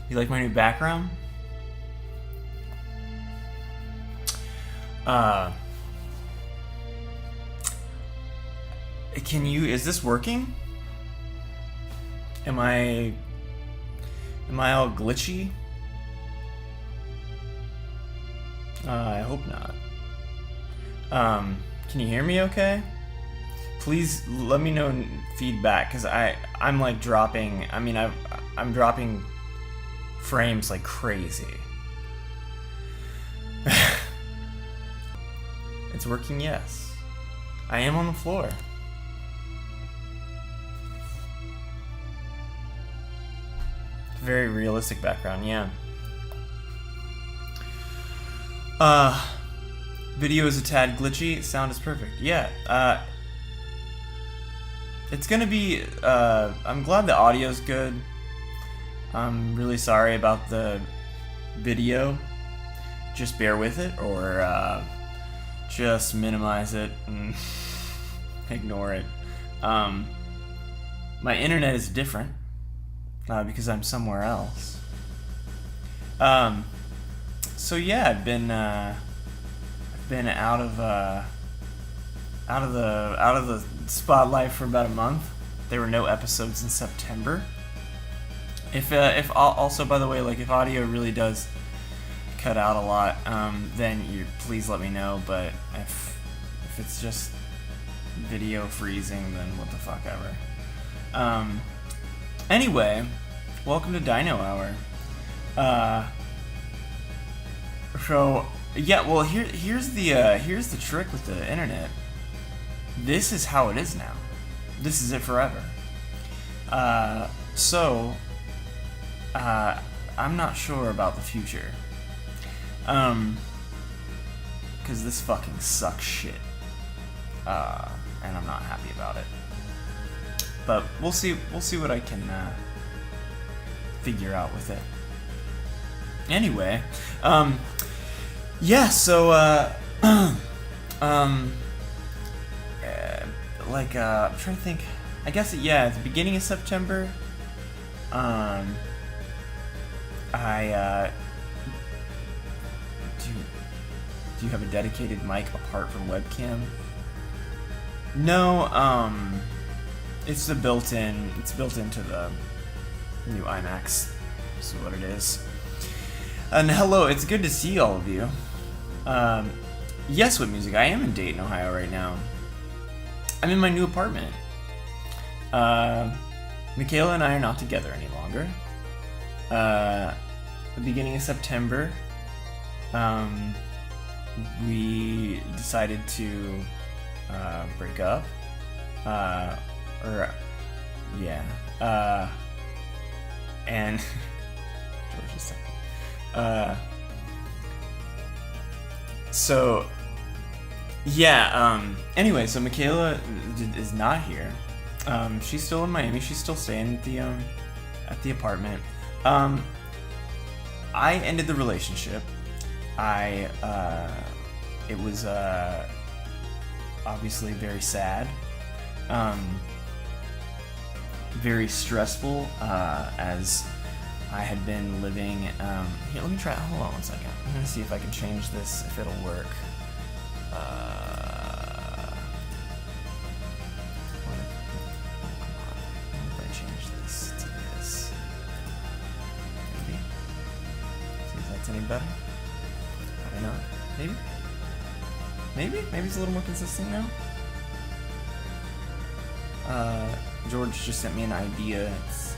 You like my new background? Is this working? Am I all glitchy? I hope not. Can you hear me okay? Please let me know feedback, because I'm like dropping, I'm dropping frames like crazy. It's working, yes. I am on the floor. Very realistic background, yeah. Video is a tad glitchy, sound is perfect. Yeah, it's gonna be, I'm glad the audio's good. I'm really sorry about the video. Just bear with it, or, just minimize it and ignore it. My internet is different, because I'm somewhere else. So yeah, I've been out of the spotlight for about a month. There were no episodes in September. If also, by the way, like if audio really does cut out a lot, then please let me know. But if it's just video freezing, then what the fuck ever. Anyway, welcome to Dino Hour. So yeah, well here's the trick with the internet. This is how it is now. This is it forever. I'm not sure about the future. Cause this fucking sucks shit. And I'm not happy about it. But we'll see what I can figure out with it. Anyway, yeah, so I'm trying to think. I guess at the beginning of September, do you have a dedicated mic apart from webcam? No, it's built into the new iMacs. This is what it is. And hello, it's good to see all of you. Yes, with music, I am in Dayton, Ohio right now. I'm in my new apartment. Michaela and I are not together any longer. The beginning of September, we decided to break up. And George is saying. So yeah, anyway, so Michaela is not here. She's still in Miami. She's still staying at the apartment. I ended the relationship. It was obviously very sad, very stressful, as I had been living. Here, let me try. Hold on 1 second. I'm gonna see if I can change this, if it'll work. What if I change this to this? Maybe. See if that's any better. Probably not. Maybe. Maybe it's a little more consistent now. George just sent me an idea.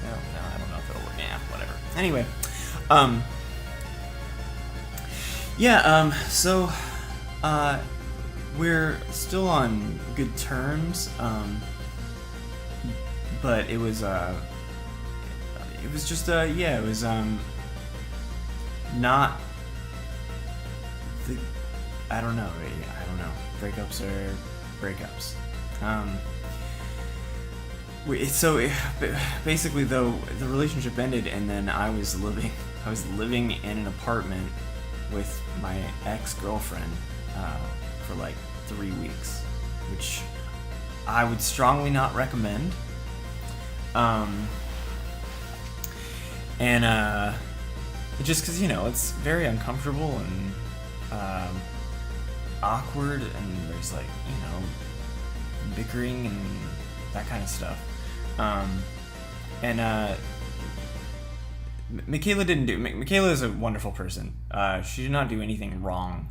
No, I don't know if it'll work. Yeah, whatever. Anyway, so we're still on good terms, but it was just not the, I don't know. Breakups are breakups. So basically, though, the relationship ended, and then I was living in an apartment with my ex-girlfriend for like 3 weeks, which I would strongly not recommend. just because, you know, it's very uncomfortable and awkward, and there's like, you know, bickering and that kind of stuff. And Michaela didn't do. Michaela is a wonderful person. She did not do anything wrong.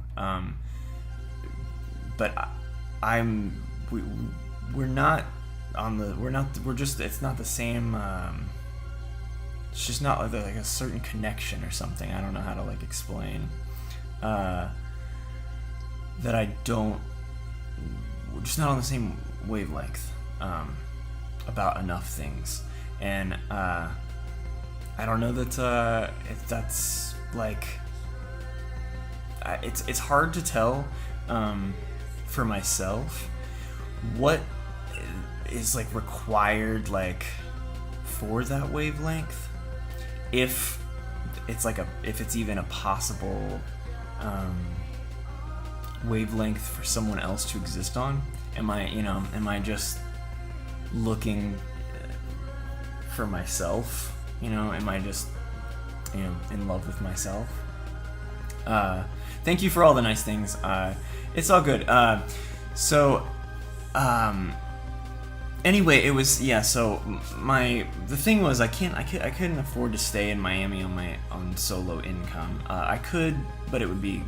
But we're not on the. We're just. It's not the same. It's just not like a certain connection or something. I don't know how to like explain. That I don't. We're just not on the same wavelength about enough things, and I don't know that if that's like. It's hard to tell for myself what is like required like for that wavelength, if it's even a possible wavelength for someone else to exist on. Am I just looking for myself? Am I just in love with myself? Thank you for all the nice things. It's all good. Anyway, it was so the thing was I couldn't afford to stay in Miami on solo income. I could, but it would be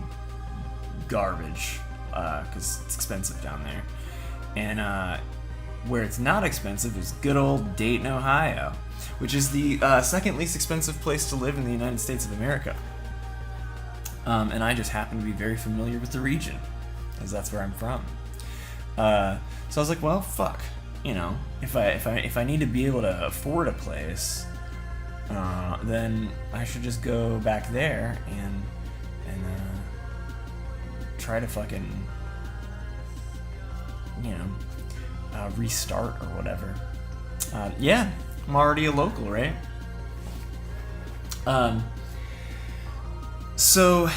garbage because it's expensive down there. And where it's not expensive is good old Dayton, Ohio, which is the second least expensive place to live in the United States of America. And I just happen to be very familiar with the region, as that's where I'm from. So I was like, well, fuck. If I need to be able to afford a place, then I should just go back there and try to fucking restart or whatever. Yeah, I'm already a local, right? So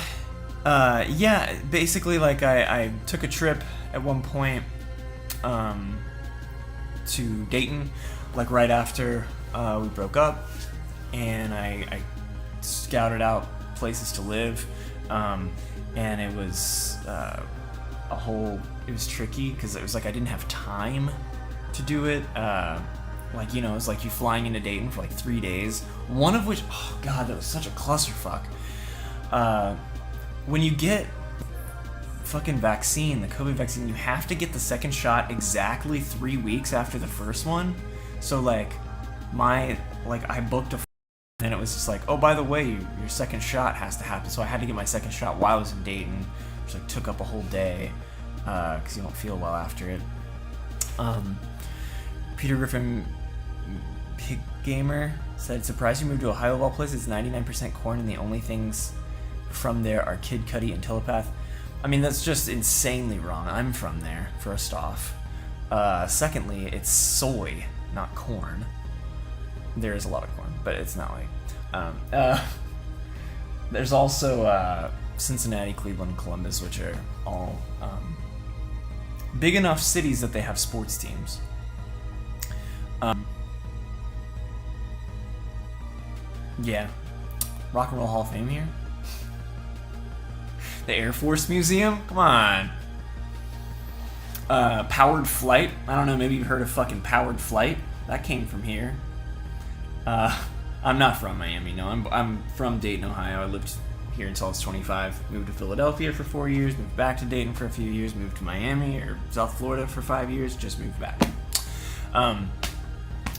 basically, like I took a trip at one point to Dayton, like right after we broke up, and I scouted out places to live, and it was it was tricky because it was like I didn't have time to do it. It was like you flying into Dayton for like 3 days, one of which, oh god, that was such a clusterfuck. When you get fucking vaccine, the COVID vaccine, you have to get the second shot exactly 3 weeks after the first one. So I booked and it was just like, oh, by the way, your second shot has to happen. So I had to get my second shot while I was in Dayton, which like took up a whole day because you don't feel well after it. Peter Griffin Pig Gamer said, surprised you moved to Ohio of all places. It's 99% corn, and the only things from there are Kid Cudi and Telepath. I mean, that's just insanely wrong. I'm from there, first off. Secondly, it's soy, not corn. There is a lot of corn, but it's not like... there's also Cincinnati, Cleveland, Columbus, which are all big enough cities that they have sports teams. Yeah. Rock and Roll Hall of Fame here. The Air Force Museum? Come on. Powered Flight? I don't know, maybe you've heard of fucking Powered Flight? That came from here. I'm not from Miami, no. I'm from Dayton, Ohio. I lived here until I was 25. Moved to Philadelphia for 4 years, moved back to Dayton for a few years, moved to Miami or South Florida for 5 years, just moved back.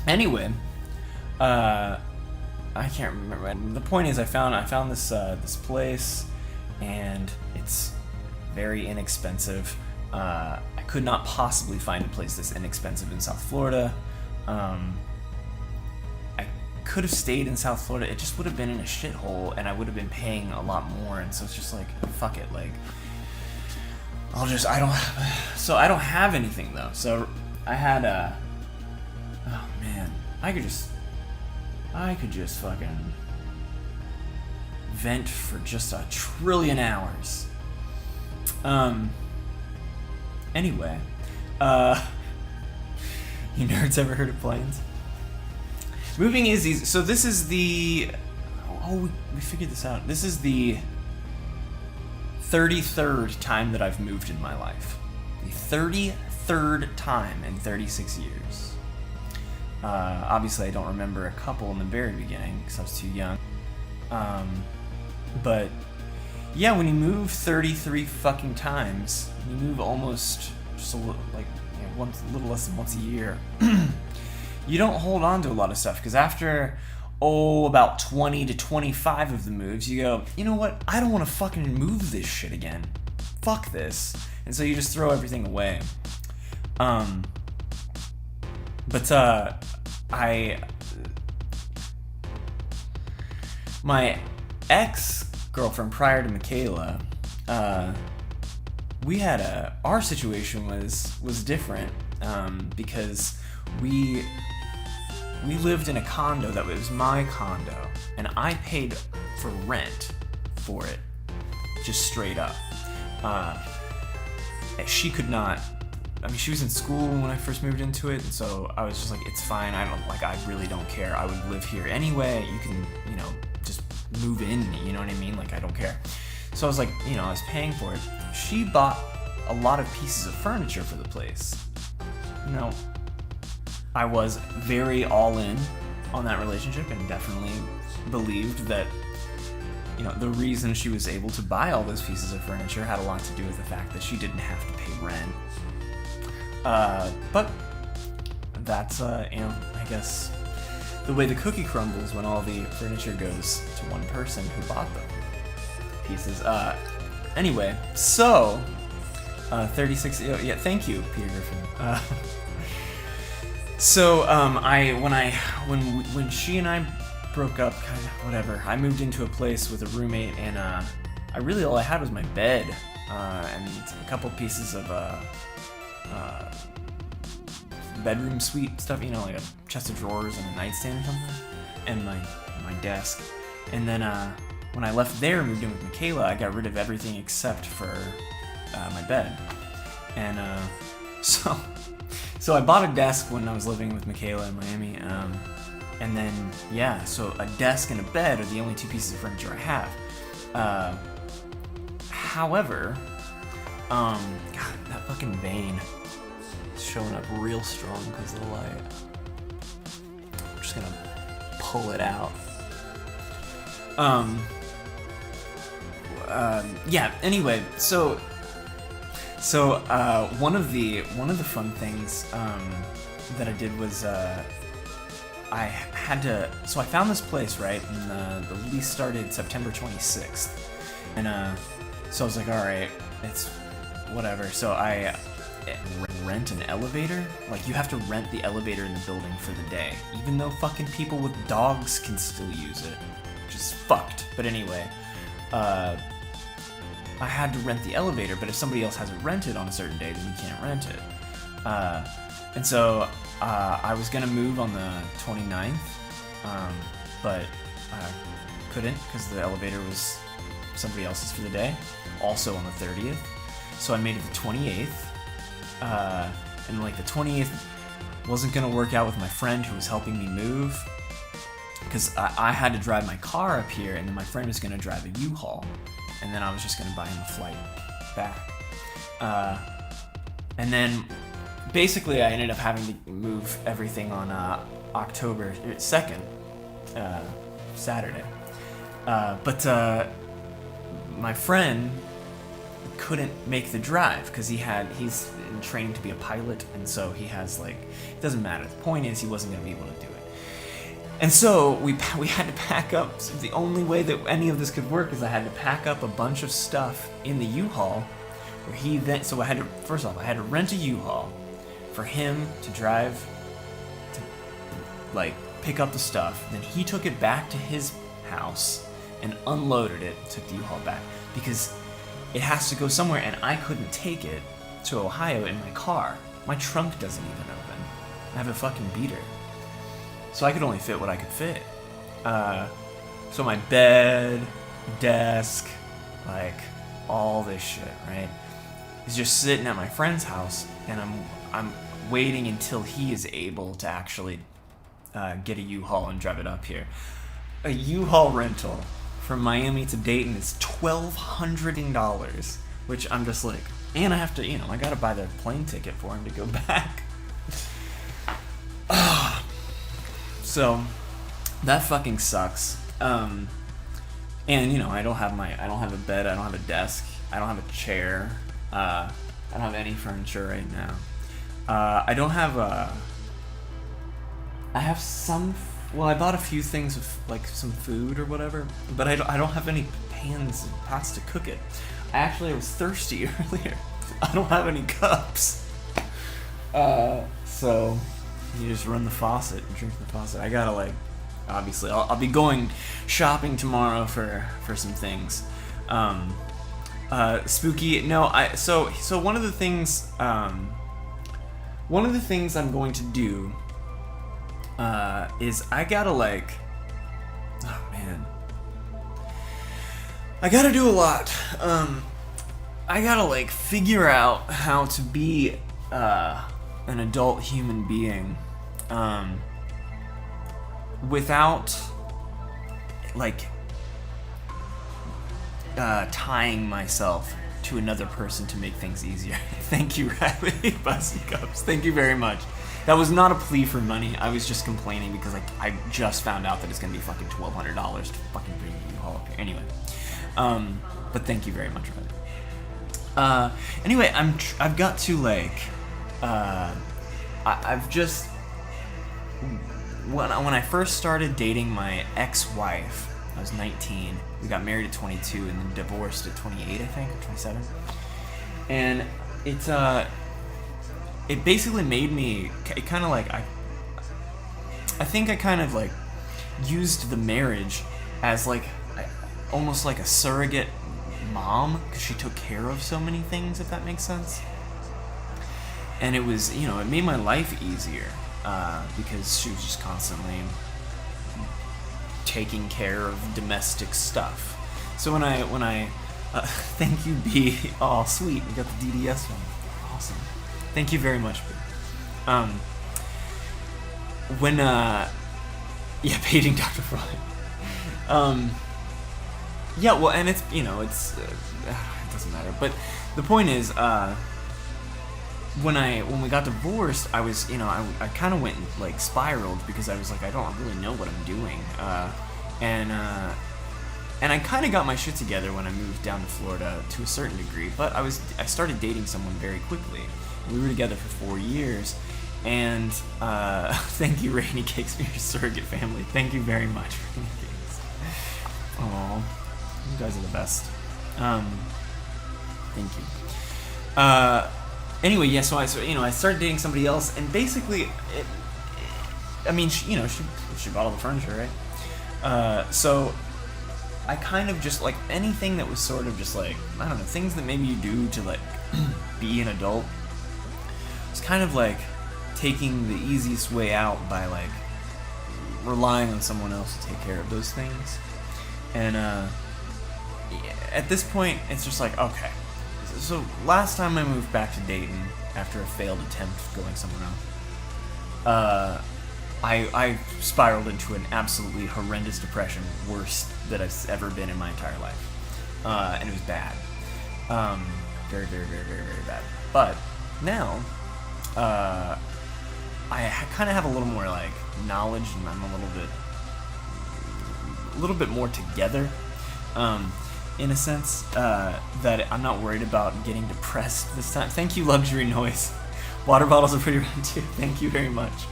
Anyway, I can't remember. The point is, I found this place, and it's very inexpensive. I could not possibly find a place this inexpensive in South Florida. I could have stayed in South Florida. It just would have been in a shithole, and I would have been paying a lot more. And so it's just like, fuck it. Like, I don't have anything though. So I had oh man, I could just fucking vent for just a trillion hours. Anyway, you nerds ever heard of planes? Moving is easy. So this is the we figured this out. This is the 33rd time that I've moved in my life. The 33rd time in 36 years. Obviously, I don't remember a couple in the very beginning because I was too young. But yeah, when you move 33 fucking times, you move almost just a little, like, a little less than once a year. You don't hold on to a lot of stuff because after about 20 to 25 of the moves, you go, you know what? I don't want to fucking move this shit again. Fuck this. And so you just throw everything away. My ex-girlfriend prior to Michaela, we had our situation was different, because we lived in a condo that was my condo, and I paid for rent for it, just straight up. She could not. I mean, she was in school when I first moved into it, and so I was just like, it's fine. I really don't care. I would live here anyway. You can, just move in. You know what I mean? Like, I don't care. So I was like, I was paying for it. She bought a lot of pieces of furniture for the place. I was very all in on that relationship and definitely believed that, the reason she was able to buy all those pieces of furniture had a lot to do with the fact that she didn't have to pay rent. But that's, I guess the way the cookie crumbles when all the furniture goes to one person who bought the pieces. Anyway, so, 36, yeah, thank you, Peter Griffin. So, when she and I broke up, kind of, whatever, I moved into a place with a roommate, and, all I had was my bed, and a couple pieces of, bedroom suite stuff, like a chest of drawers and a nightstand or something, and my desk. And then, when I left there and moved in with Michaela, I got rid of everything except for, my bed. And, so I bought a desk when I was living with Michaela in Miami, and then, yeah, so a desk and a bed are the only two pieces of furniture I have. However, God, that fucking vein is showing up real strong because of the light. I'm just gonna pull it out. Yeah, anyway, so one of the fun things that I did was I found this place, right, and the lease started September 26th, and so I was like, all right, it's whatever. So I rent an elevator. Like, you have to rent the elevator in the building for the day, even though fucking people with dogs can still use it, which is fucked. But anyway, I had to rent the elevator, but if somebody else has it rented on a certain day, then you can't rent it. And so I was going to move on the 29th, but I couldn't because the elevator was somebody else's for the day, also on the 30th. So I made it the 28th, and like the 28th wasn't going to work out with my friend who was helping me move, because I had to drive my car up here, and then my friend was going to drive a U-Haul, and then I was just going to buy him a flight back. And then basically I ended up having to move everything on October 2nd, Saturday. But my friend couldn't make the drive because he's in training to be a pilot, and so he has, like, it doesn't matter. The point is, he wasn't going to be able to do it. And so we had to pack up. So the only way that any of this could work is I had to pack up a bunch of stuff in the U-Haul, where he then. So I had to rent a U-Haul for him to drive to, like, pick up the stuff. Then he took it back to his house and unloaded it. Took the U-Haul back because it has to go somewhere, and I couldn't take it to Ohio in my car. My trunk doesn't even open. I have a fucking beater. So I could only fit what I could fit. So my bed, desk, like, all this shit, right, is just sitting at my friend's house, and I'm waiting until he is able to actually get a U-Haul and drive it up here. a U-Haul rental from Miami to Dayton is $1,200, which I'm just like, and I have to, I gotta buy the plane ticket for him to go back. So that fucking sucks. And I don't have a bed, I don't have a desk, I don't have a chair, I don't have any furniture right now. I have some. Well, I bought a few things with like some food or whatever, but I don't have any pans and pots to cook it. I was thirsty earlier. I don't have any cups. So you just run the faucet and drink from the faucet. I gotta obviously I'll be going shopping tomorrow for some things. Spooky. No, so one of the things I'm going to do is I gotta oh man, I gotta do a lot. I gotta figure out how to be an adult human being without tying myself to another person to make things easier. Thank you, Riley. Busty Cups. Thank you very much. That was not a plea for money. I was just complaining because I just found out that it's gonna be fucking $1,200 to fucking bring you all up here. Anyway, but thank you very much, Riley. Anyway, I've got to I've just when I first started dating my ex-wife, I was 19. We got married at 22 and then divorced at 28, I think, or 27. And it basically made me kind of I think I kind of used the marriage as almost like a surrogate mom, because she took care of so many things, if that makes sense. And it was, it made my life easier because she was just constantly taking care of domestic stuff. So when I thank you, B. Oh, sweet, we got the DDS one. Awesome. Thank you very much, B. Paging Dr. Freud. Yeah, well, and it's, it doesn't matter. But the point is, when we got divorced, I was, I kind of went spiraled because I was I don't really know what I'm doing. And I kind of got my shit together when I moved down to Florida to a certain degree, but I started dating someone very quickly. We were together for 4 years, and thank you, Rainy Cakes, for your surrogate family. Thank you very much, Rainy Cakes. Aw, you guys are the best. Thank you. Anyway, yeah, so I started dating somebody else, and basically, she bought all the furniture, right? So I kind of just anything that was sort of just I don't know, things that maybe you do to be an adult. It's kind of taking the easiest way out by relying on someone else to take care of those things. And at this point, it's just okay. So last time I moved back to Dayton after a failed attempt going somewhere else, I spiraled into an absolutely horrendous depression, worst that I've ever been in my entire life, and it was bad, very, very, very, very, very bad. But now, I kind of have a little more knowledge, and I'm a little bit more together. In a sense, that I'm not worried about getting depressed this time. Thank you, Luxury Noise. Water bottles are pretty around too. Thank you very much.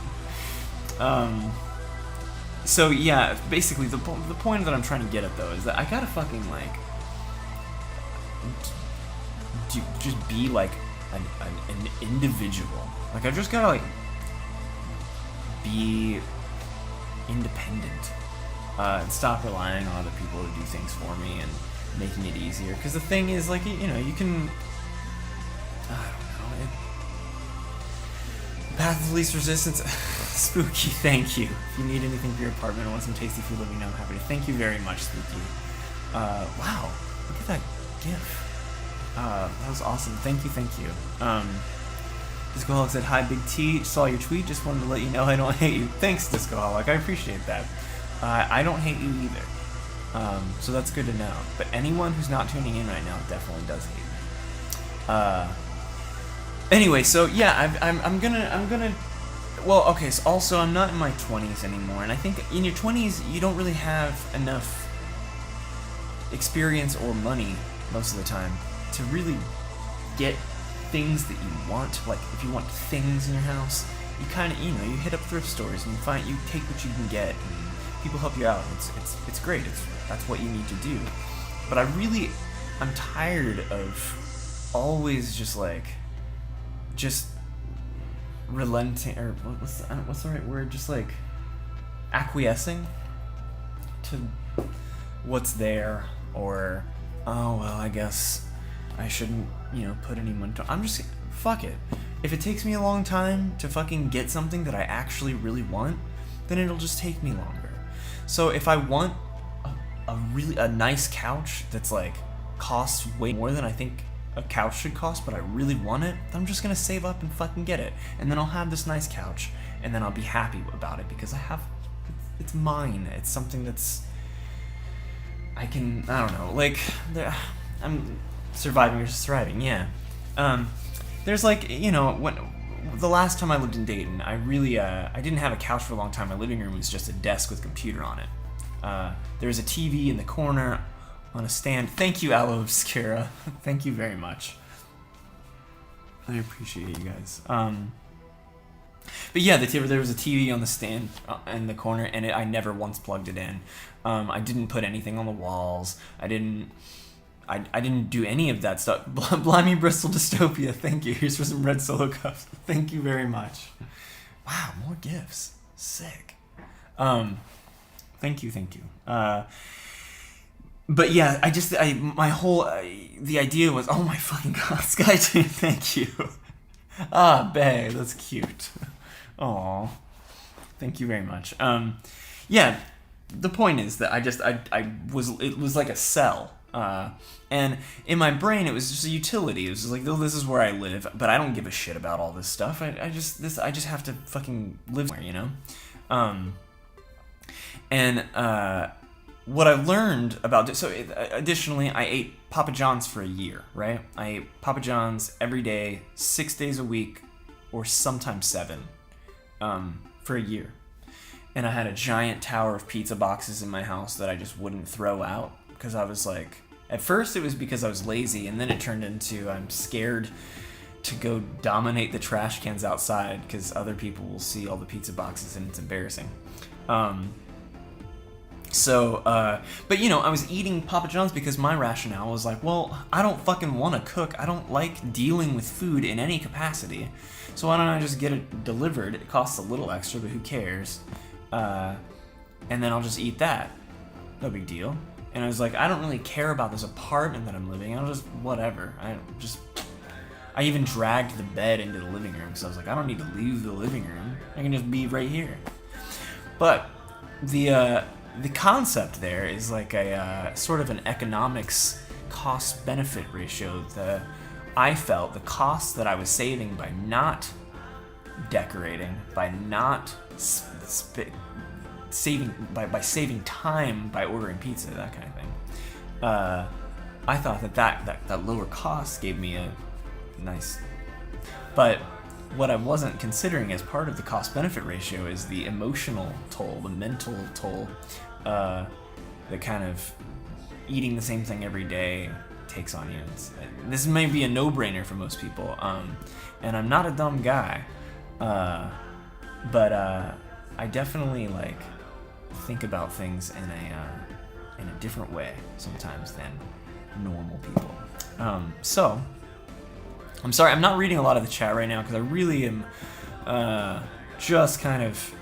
So yeah, basically the point that I'm trying to get at though is that I gotta fucking just be an individual. I just gotta be independent and stop relying on other people to do things for me and making it easier. Because the thing is, you can, I don't know, path of least resistance. Spooky, thank you. If you need anything for your apartment or want some tasty food, let me know. I'm happy to. Thank you very much, Spooky. Wow, look at that gif. That was awesome. Thank you. Discoholic said, hi, Big T. Saw your tweet. Just wanted to let you know I don't hate you. Thanks, Discoholic. I appreciate that. I don't hate you either. So that's good to know. But anyone who's not tuning in right now definitely does hate me. Anyway, so yeah, I'm gonna. Well, okay. So also, I'm not in my 20s anymore, and I think in your 20s you don't really have enough experience or money most of the time to really get things that you want. Like if you want things in your house, you kind of, you hit up thrift stores and you take what you can get, and people help you out. It's great. That's what you need to do. But I'm tired of always just relenting, or what's the right word? Just like acquiescing to what's there, or oh well, I guess I shouldn't, put any money. I'm just fuck it. If it takes me a long time to fucking get something that I actually really want, then it'll just take me longer. So if I want a nice couch that's like costs way more than I think a couch should cost, but I really want it, then I'm just gonna save up and fucking get it, and then I'll have this nice couch, and then I'll be happy about it because it's mine. It's something that's I don't know, like I'm surviving versus thriving. Yeah. There's when the last time I lived in Dayton, I didn't have a couch for a long time. My living room was just a desk with a computer on it. There was a TV in the corner on a stand. Thank you, Aloe Obscura. Thank you very much. I appreciate you guys. But yeah, there was a TV on the stand in the corner, and I never once plugged it in. I didn't put anything on the walls. I didn't do any of that stuff. Blimey Bristol Dystopia, thank you. Here's for some red Solo cups. Thank you very much. Wow, more gifts. Sick. Thank you. But yeah, the idea was, oh my fucking god, Sky2, thank you. Bae, that's cute. Aw. Thank you very much. Yeah, the point is that it was like a cell. And in my brain, it was just a utility. It was just like, oh, this is where I live, but I don't give a shit about all this stuff. I just have to fucking live somewhere, what I've learned about so additionally, I ate Papa John's for a year, right? I ate Papa John's every day, 6 days a week, or sometimes 7, for a year. And I had a giant tower of pizza boxes in my house that I just wouldn't throw out because I was like, at first it was because I was lazy, and then it turned into I'm scared to go dominate the trash cans outside because other people will see all the pizza boxes and it's embarrassing. But I was eating Papa John's because my rationale was like, well, I don't fucking want to cook. I don't like dealing with food in any capacity. So why don't I just get it delivered? It costs a little extra, but who cares? And then I'll just eat that. No big deal. And I was like, I don't really care about this apartment that I'm living in. I'll just, whatever. I even dragged the bed into the living room because I was like, I don't need to leave the living room. I can just be right here. But the concept there is like a sort of an economics cost-benefit ratio. I felt the cost that I was saving by not decorating, by not saving time by ordering pizza, that kind of thing. I thought that lower cost gave me a nice. But what I wasn't considering as part of the cost-benefit ratio is the emotional toll, the mental toll, that kind of eating the same thing every day takes on you. This may be a no-brainer for most people, and I'm not a dumb guy, but I definitely think about things in a different way sometimes than normal people. So I'm sorry, I'm not reading a lot of the chat right now because I really am just kind of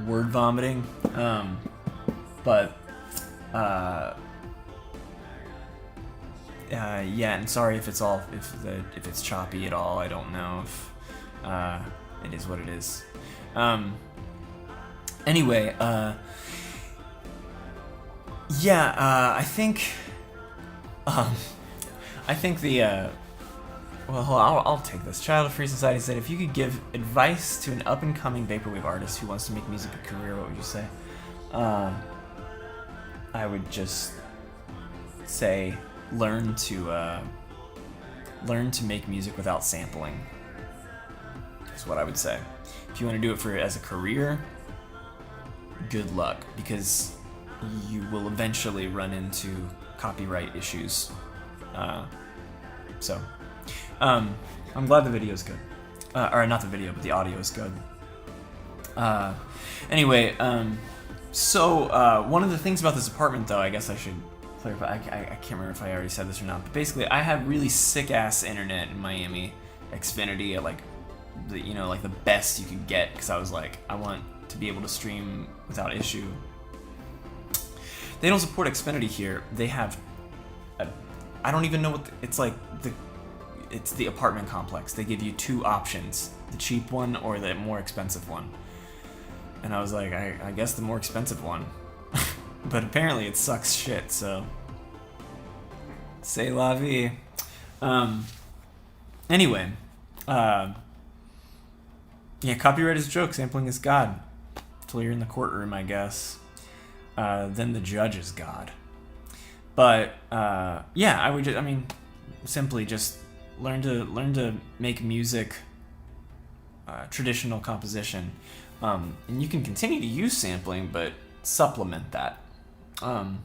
word vomiting. Yeah, and sorry if it's choppy at all. I don't know if it is what it is. Anyway, I think the well, I'll take this. Child of Free Society said, if you could give advice to an up-and-coming vaporwave artist who wants to make music a career, what would you say? I would just say learn to make music without sampling. Is what I would say. If you want to do it for as a career, good luck, because you will eventually run into copyright issues. I'm glad the video is good. Or not the video, but the audio is good. Anyway, one of the things about this apartment, though, I guess I should clarify. I can't remember if I already said this or not, but basically, I have really sick-ass internet in Miami, Xfinity, at like the best you could get, because I was like, I want to be able to stream without issue. They don't support Xfinity here. They have, I don't even know what it's like. It's the apartment complex. They give you two options: the cheap one or the more expensive one. And I was like, I guess the more expensive one. But apparently it sucks shit, so c'est la vie. Anyway, yeah, copyright is a joke, sampling is God. Until you're in the courtroom, I guess. Then the judge is God. But yeah, I would simply just learn to make music, traditional composition, and you can continue to use sampling, but supplement that. Can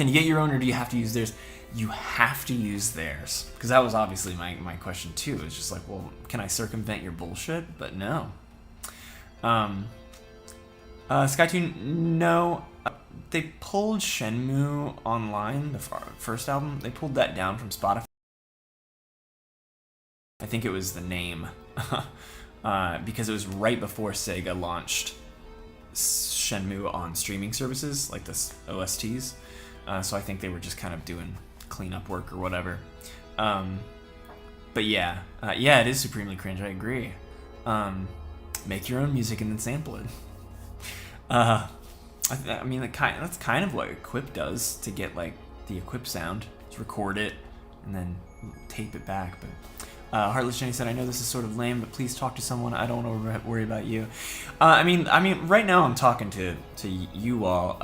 you get your own, or do you have to use theirs? You have to use theirs, because that was obviously my question too. It's just like, well, can I circumvent your bullshit? But no. Skytune, no. They pulled Shenmue Online, the first album. They pulled that down from Spotify. I think it was the name, because it was right before Sega launched Shenmue on streaming services, like the OSTs. So I think they were just kind of doing cleanup work or whatever. But yeah, it is supremely cringe. I agree. Make your own music and then sample it. I mean, that's kind of what Equip does to get like the Equip sound. Just record it and then tape it back. But Heartless Jenny said, "I know this is sort of lame, but please talk to someone. I don't want to worry about you." I mean, right now I'm talking to you all,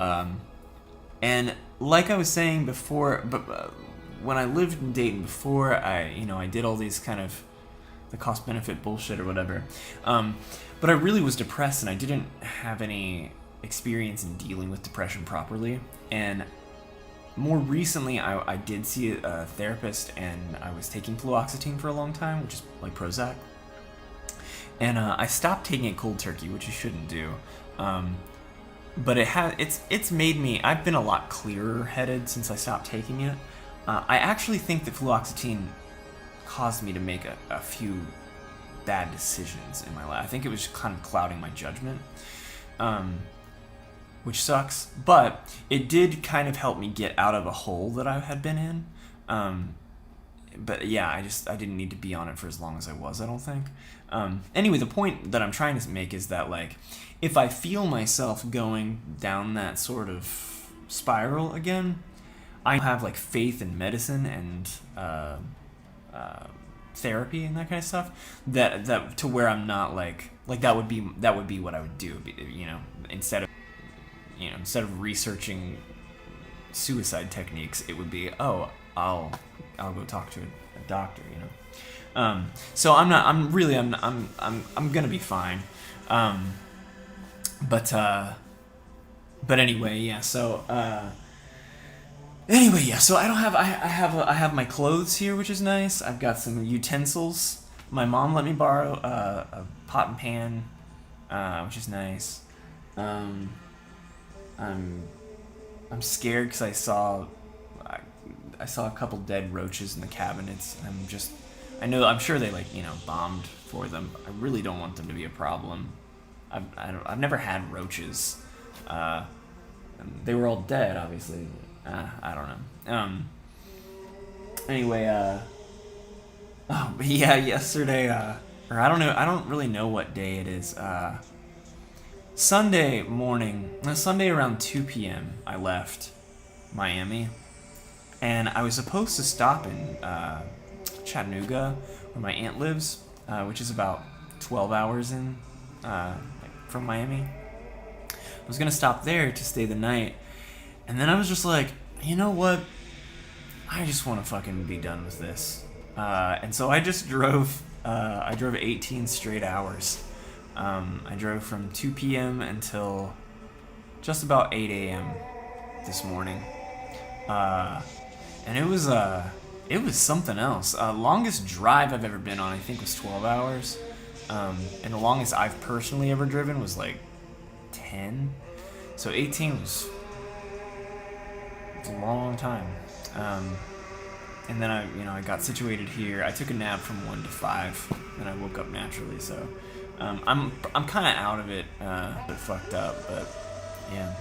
and like I was saying before, but when I lived in Dayton before, I did all these kind of the cost benefit bullshit or whatever. But I really was depressed, and I didn't have any experience in dealing with depression properly. And more recently, I did see a therapist, and I was taking fluoxetine for a long time, which is like Prozac. And I stopped taking it cold turkey, which you shouldn't do. But it's made me. I've been a lot clearer headed since I stopped taking it. I actually think that fluoxetine caused me to make a few bad decisions in my life. I think it was kind of clouding my judgment, which sucks. But it did kind of help me get out of a hole that I had been in. But yeah, I didn't need to be on it for as long as I was, I don't think. Anyway, the point that I'm trying to make is that, like, if I feel myself going down that sort of spiral again, I have like faith in medicine and therapy and that kind of stuff, that to where I'm not like that would be what I would do, instead of researching suicide techniques, it would be, oh, I'll go talk to a doctor, so I'm gonna be fine, but anyway, yeah, so I have my clothes here, which is nice. I've got some utensils. My mom let me borrow a pot and pan, which is nice. I'm scared because I saw a couple dead roaches in the cabinets. I'm sure they bombed for them. I really don't want them to be a problem. I've never had roaches. They were all dead, obviously. I don't know. Anyway, but yeah, yesterday, or I don't know, I don't really know what day it is. Sunday around 2 p.m., I left Miami, and I was supposed to stop in Chattanooga, where my aunt lives, which is about 12 hours from Miami. I was gonna stop there to stay the night, and then I was just like, you know what? I just want to fucking be done with this. And so I just drove. I drove 18 straight hours. I drove from 2 p.m. until just about 8 a.m. this morning. And it was something else. Longest drive I've ever been on, I think, was 12 hours. And the longest I've personally ever driven was like 10. So 18 was a long time. And then I got situated here. I took a nap from 1 to 5, and I woke up naturally. So I'm kind of out of it, a bit fucked up, but yeah.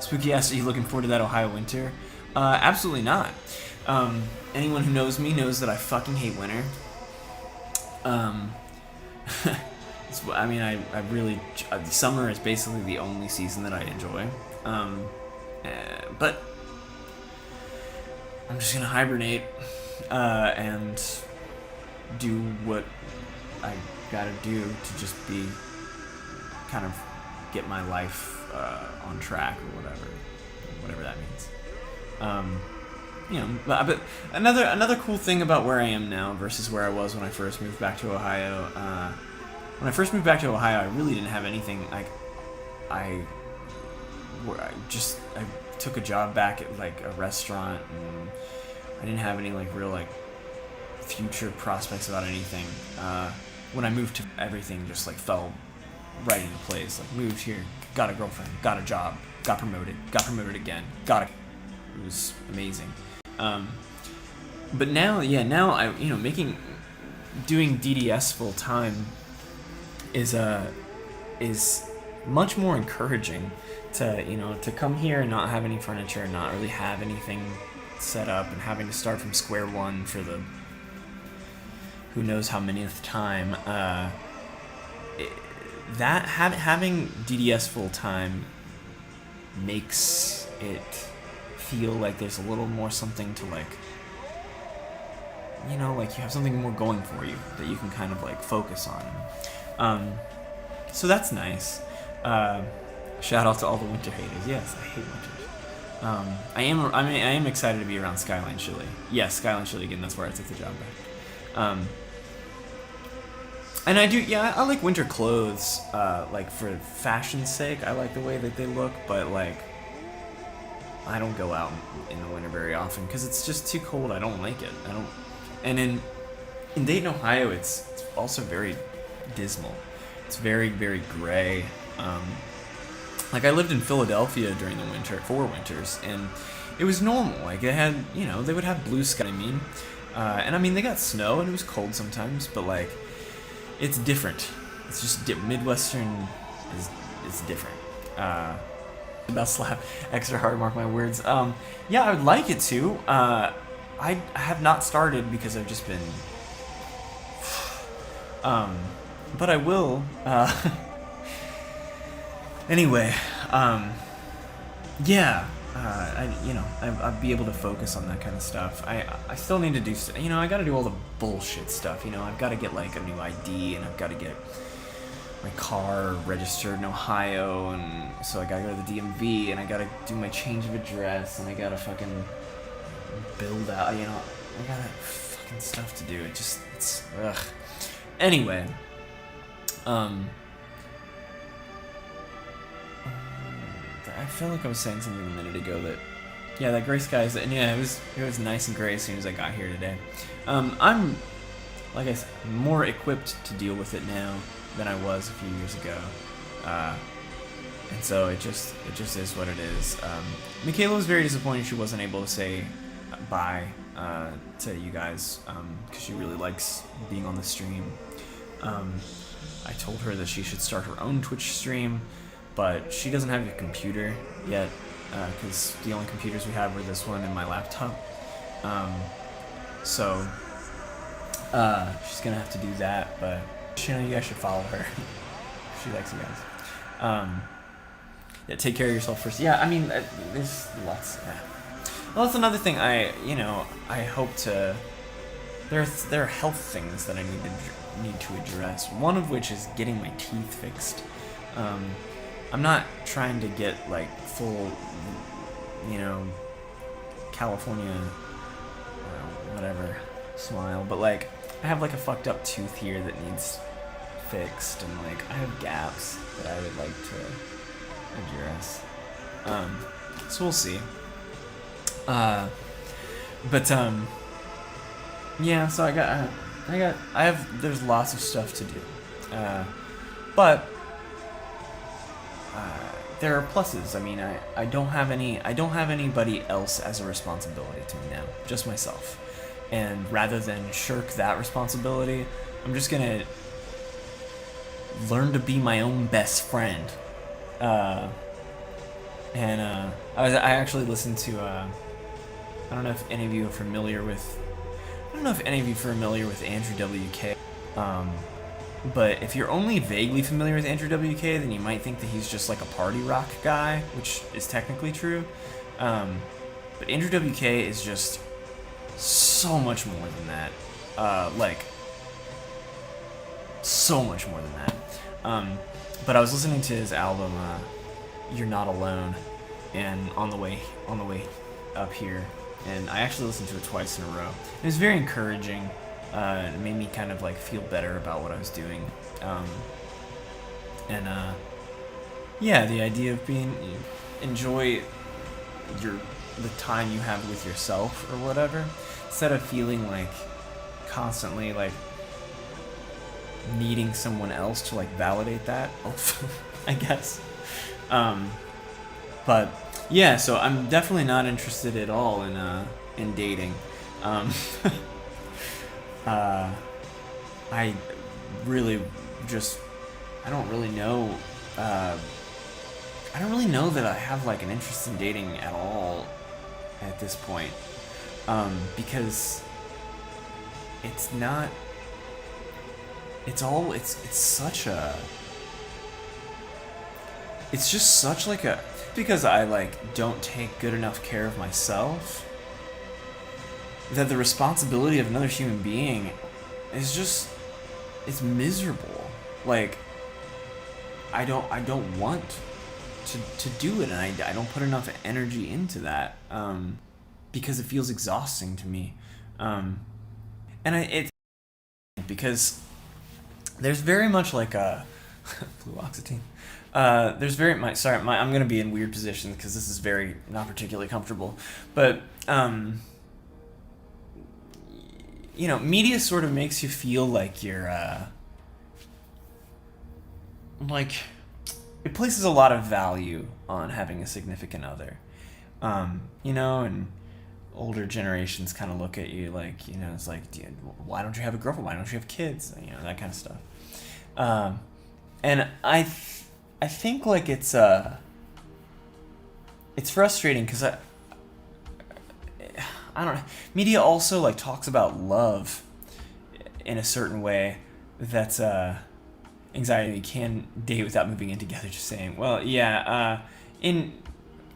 Spooky asked, are you looking forward to that Ohio winter? Absolutely not. Anyone who knows me knows that I fucking hate winter. I mean, I really summer is basically the only season that I enjoy. But I'm just gonna hibernate and do what I gotta do to just be kind of get my life on track or whatever that means. But another cool thing about where I am now versus where I was when I first moved back to Ohio. When I first moved back to Ohio, I really didn't have anything. Like, I took a job back at like a restaurant, and I didn't have any like real like future prospects about anything. When I moved to, everything just like fell right into place. Like, moved here, got a girlfriend, got a job, got promoted again, it was amazing. But now I doing DDS full time is much more encouraging to come here and not have any furniture, not really have anything set up, and having to start from square one for the who knows how manyth time. Having DDS full time makes it feel like there's a little more something to like you have something more going for you that you can kind of like focus on. So that's nice. Shout out to all the winter haters. Yes, I hate winters. I am excited to be around Skyline Chili. Yes, Skyline Chili again. That's where I took the job back. And I do. Yeah, I like winter clothes. Like for fashion's sake, I like the way that they look. But like, I don't go out in the winter very often because it's just too cold. I don't like it. And in Dayton, Ohio, it's also very dismal. It's very, very gray. Like, I lived in Philadelphia during the winter, 4 winters, and it was normal. Like, they would have blue sky, and I mean, they got snow, and it was cold sometimes, but, like, it's different. It's just Midwestern is different. About slap extra hard, mark my words. Yeah, I would like it to. I have not started because I've just been... but I will. Anyway, yeah, I'd be able to focus on that kind of stuff. I still need to do, I gotta do all the bullshit stuff, I've gotta get, like, a new ID, and I've gotta get my car registered in Ohio, and so I gotta go to the DMV, and I gotta do my change of address, and I gotta fucking build out, I gotta fucking stuff to do. It's ugh. Anyway, I feel like I was saying something a minute ago that gray skies, and yeah, it was nice and gray as soon as I got here today. I'm, like I said, more equipped to deal with it now than I was a few years ago, and so it just is what it is. Michaela was very disappointed she wasn't able to say bye to you guys because she really likes being on the stream. I told her that she should start her own Twitch stream, but she doesn't have a computer yet because the only computers we had were this one and my laptop. So she's gonna have to do that, but you guys should follow her. She likes you guys. Yeah, take care of yourself first. Yeah, I mean, there's lots. Well, that's another thing. I hope to. There are health things that I need to address. One of which is getting my teeth fixed. I'm not trying to get like full, you know, California, whatever, smile, but like I have like a fucked up tooth here that needs fixed, and like I have gaps that I would like to address. So we'll see. But yeah. So there's lots of stuff to do, but there are pluses. I mean, I don't have anybody else as a responsibility to me now, just myself. And rather than shirk that responsibility, I'm just gonna learn to be my own best friend. I actually listened to I don't know if any of you are familiar with Andrew WK. But if you're only vaguely familiar with Andrew WK, then you might think that he's just like a party rock guy, which is technically true. But Andrew WK is just so much more than that. Like, so much more than that. But I was listening to his album, You're Not Alone, and on the way up here, and I actually listened to it twice in a row. It was very encouraging. It made me kind of like feel better about what I was doing. Yeah, the idea of enjoy the time you have with yourself or whatever, instead of feeling like constantly like needing someone else to like validate that. I guess. But yeah, so I'm definitely not interested at all in dating. I really just I don't really know that I have like an interest in dating at all at this point, because it's just such like a, because I like don't take good enough care of myself, that the responsibility of another human being is just, it's miserable. Like I don't want to do it, and I don't put enough energy into that, because it feels exhausting to me, because there's very much like a fluoxetine. There's very much, sorry, I'm gonna be in weird positions because this is very not particularly comfortable, but you know, media sort of makes you feel like you're like, it places a lot of value on having a significant other, you know, and older generations kind of look at you like, you know, it's like, why don't you have a girlfriend? Why don't you have kids? You know, that kind of stuff. And I think like it's frustrating because I don't know. Media also like talks about love in a certain way that's anxiety. You can date without moving in together. Just saying. Well, yeah. In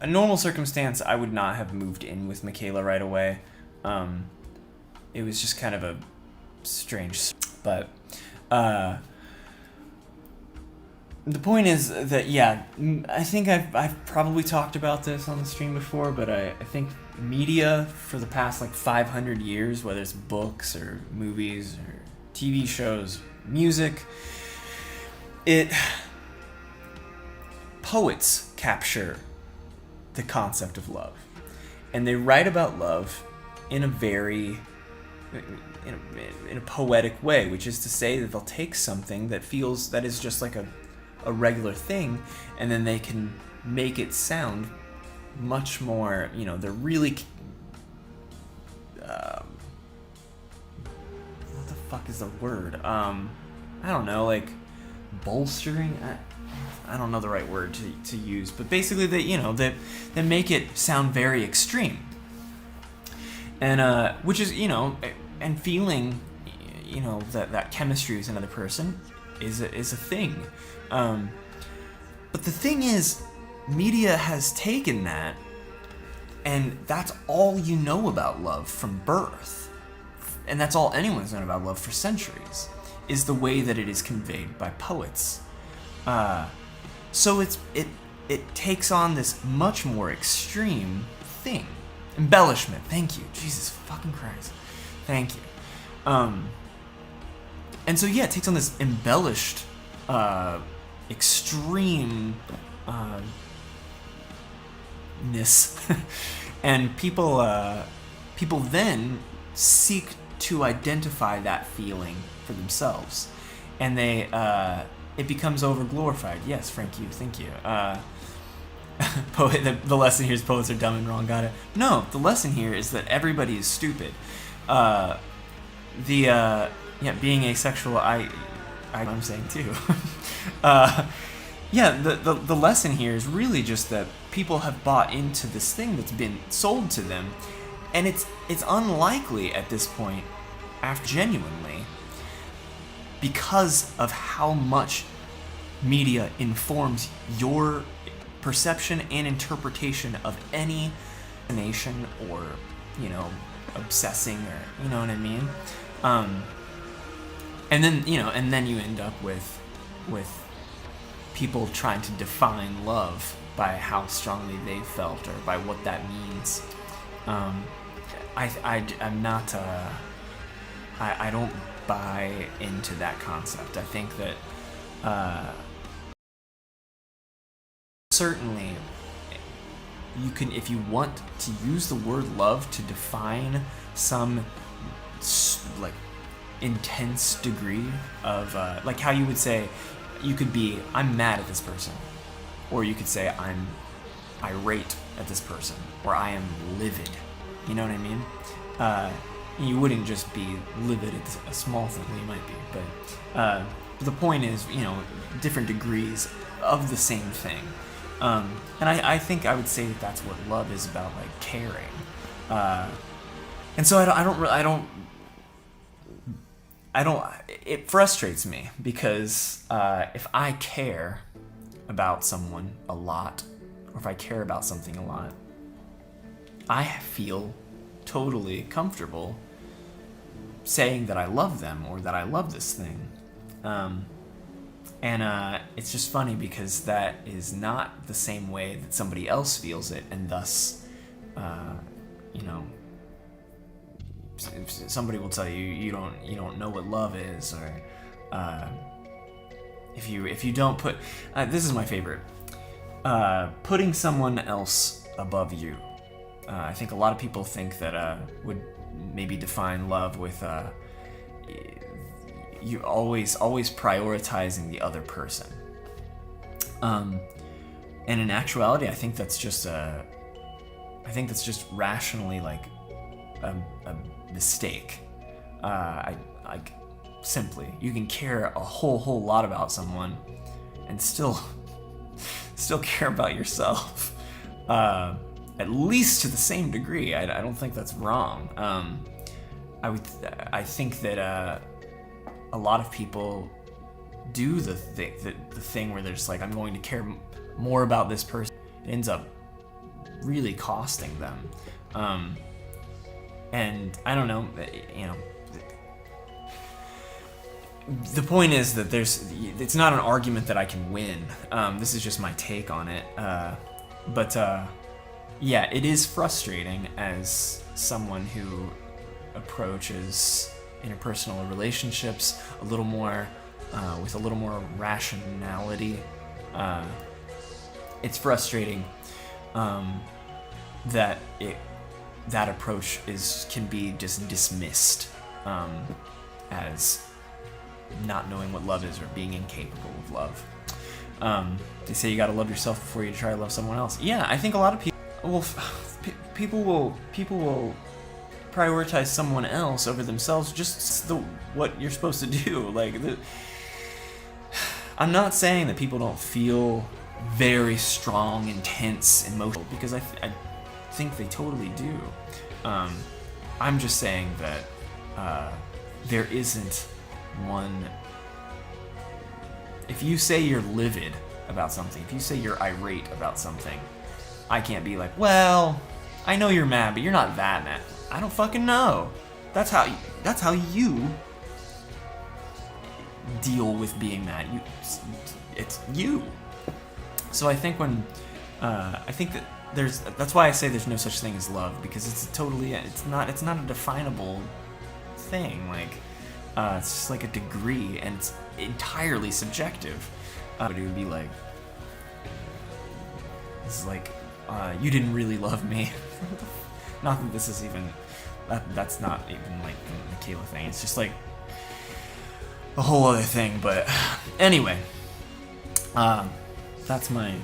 a normal circumstance, I would not have moved in with Michaela right away. It was just kind of a strange, but the point is that, yeah, I think I've probably talked about this on the stream before, but I think media for the past like 500 years, whether it's books or movies or TV shows, music, poets capture the concept of love, and they write about love in a very in a poetic way, which is to say that they'll take something that is just like a regular thing, and then they can make it sound much more, you know, they're really what the fuck is the word? I don't know, like bolstering. I don't know the right word to use, but basically they make it sound very extreme, and which is, you know, and feeling, you know, that chemistry with another person is a thing, but the thing is, media has taken that, and that's all you know about love from birth, and that's all anyone's known about love for centuries, is the way that it is conveyed by poets. So it takes on this much more extreme thing. Embellishment. Thank you. Jesus fucking Christ. Thank you. And so yeah, it takes on this embellished, extreme ness, and people then seek to identify that feeling for themselves, and they it becomes overglorified. Yes, Frank, thank you. The lesson here is poets are dumb and wrong. Got it. No, the lesson here is that everybody is stupid. Being asexual, I'm saying too. The lesson here is really just that people have bought into this thing that's been sold to them, and it's unlikely at this point, after genuinely, because of how much media informs your perception and interpretation of any nation or, obsessing, or you know what I mean. And then you end up with people trying to define love by how strongly they felt or by what that means. I'm not. I don't buy into that concept. I think that certainly you can, if you want to use the word love to define some like intense degree of like how you would say, you could be, I'm mad at this person, or you could say I'm irate at this person, or I am livid. You know what I mean? You wouldn't just be livid at a small thing. Well, you might be, but the point is, different degrees of the same thing. And I think I would say that that's what love is about, like caring. And so it frustrates me because if I care about someone a lot, or if I care about something a lot, I feel totally comfortable saying that I love them or that I love this thing. And it's just funny because that is not the same way that somebody else feels it, and thus, somebody will tell you you don't know what love is, or if you don't put this is my favorite, putting someone else above you. I think a lot of people think that would maybe define love with you always prioritizing the other person. And in actuality, I think that's just rationally like a mistake. Simply, you can care a whole lot about someone and still care about yourself, at least to the same degree. I don't think that's wrong. I think that a lot of people do the thing where they're just like, I'm going to care more about this person. It ends up really costing them. And I don't know, the point is that it's not an argument that I can win. This is just my take on it. But it is frustrating as someone who approaches interpersonal relationships a little more with a little more rationality. It's frustrating that that approach can be just dismissed as not knowing what love is or being incapable of love. They say you gotta love yourself before you try to love someone else. Yeah, I think a lot of people will prioritize someone else over themselves, just what you're supposed to do. I'm not saying that people don't feel very strong, intense, emotional, because I think they totally do. I'm just saying that there isn't one. If you say you're livid about something, if you say you're irate about something, I can't be like, well, I know you're mad, but you're not that mad. I don't fucking know. That's how you deal with being mad. It's you. So I think I think that that's why I say there's no such thing as love, because it's not a definable thing. Like, it's just like a degree, and it's entirely subjective. But it would be like, this is like, you didn't really love me. Not that this is even, that's not even like the Michaela thing. It's just like a whole other thing. But anyway, that's my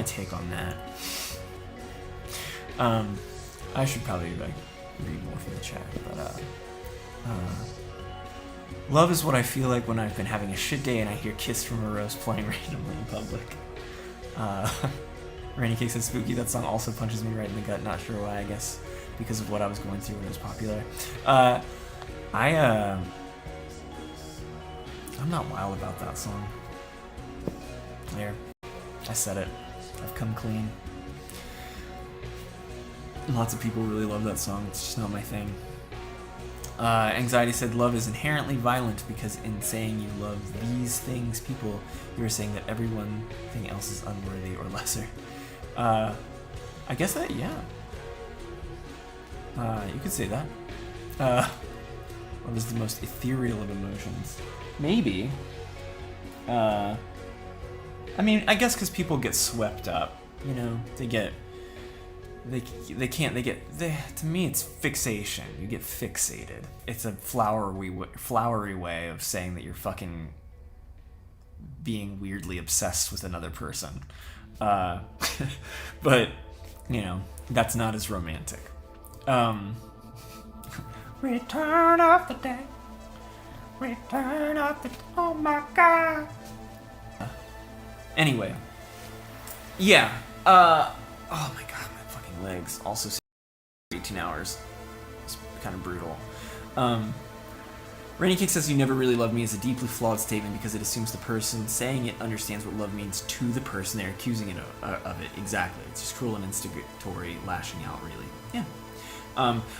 take on that. I should probably like read more from the chat, but love is what I feel like when I've been having a shit day and I hear "Kiss from a Rose" playing randomly in public. Rainy Cake says spooky. That song also punches me right in the gut. Not sure why. I guess because of what I was going through when it was popular. I'm not wild about that song. There, I said it. I've come clean. Lots of people really love that song. It's just not my thing. Anxiety said, love is inherently violent because in saying you love these things, people, you are saying that everything else is unworthy or lesser. I guess that, yeah. You could say that. Love is the most ethereal of emotions. Maybe. I mean, I guess because people get swept up. You know, to me it's fixation. You get fixated. It's a flowery way of saying that you're fucking being weirdly obsessed with another person. But, you know, that's not as romantic. Return of the day. Return of the day. Oh my god. Anyway. Yeah. Oh my god, my fucking legs. Also 18 hours. It's kind of brutal. Rainy Cake says you never really loved me is a deeply flawed statement because it assumes the person saying it understands what love means to the person they're accusing it of it. Exactly. It's just cruel and instigatory lashing out, really. Yeah.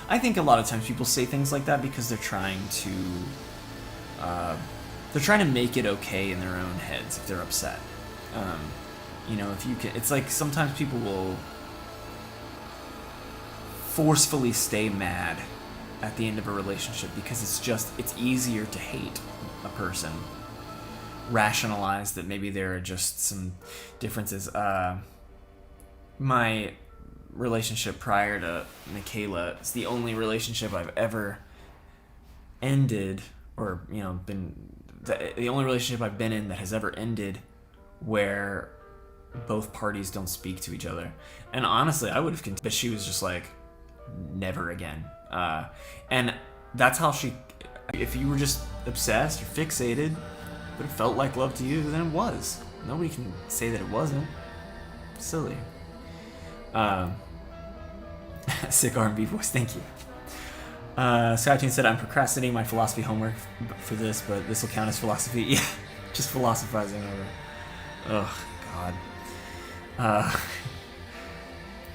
I think a lot of times people say things like that because they're trying to make it okay in their own heads if they're upset. You know, if you can, it's like sometimes people will forcefully stay mad at the end of a relationship because it's easier to hate a person. Rationalize that maybe there are just some differences. My relationship prior to Michaela is the only relationship I've ever ended, or, you know, the only relationship I've been in that has ever ended where both parties don't speak to each other. And honestly, I would have continued, but she was just like, never again. And that's how if you were just obsessed or fixated, but it felt like love to you, then it was. Nobody can say that it wasn't. Silly. Sick R&B voice, thank you. Skytune said, I'm procrastinating my philosophy homework for this, but this will count as philosophy. Yeah, just philosophizing over. Oh, God.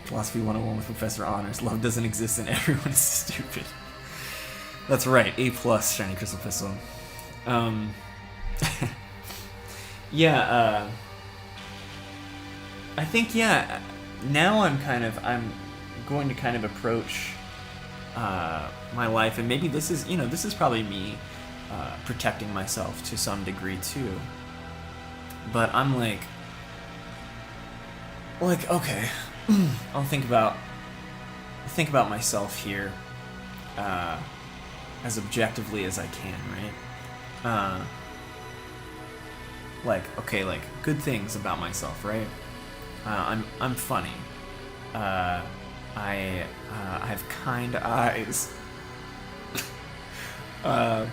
Philosophy 101 with Professor Honors. Love doesn't exist and everyone is stupid. That's right. A+, Shiny Crystal Pistol. Yeah, I think, yeah, now I'm going to kind of approach my life, and maybe this is probably me protecting myself to some degree too. But I'm like, okay, I'll think about myself here as objectively as I can, right? Okay, good things about myself, right? I'm funny. I have kind eyes. No,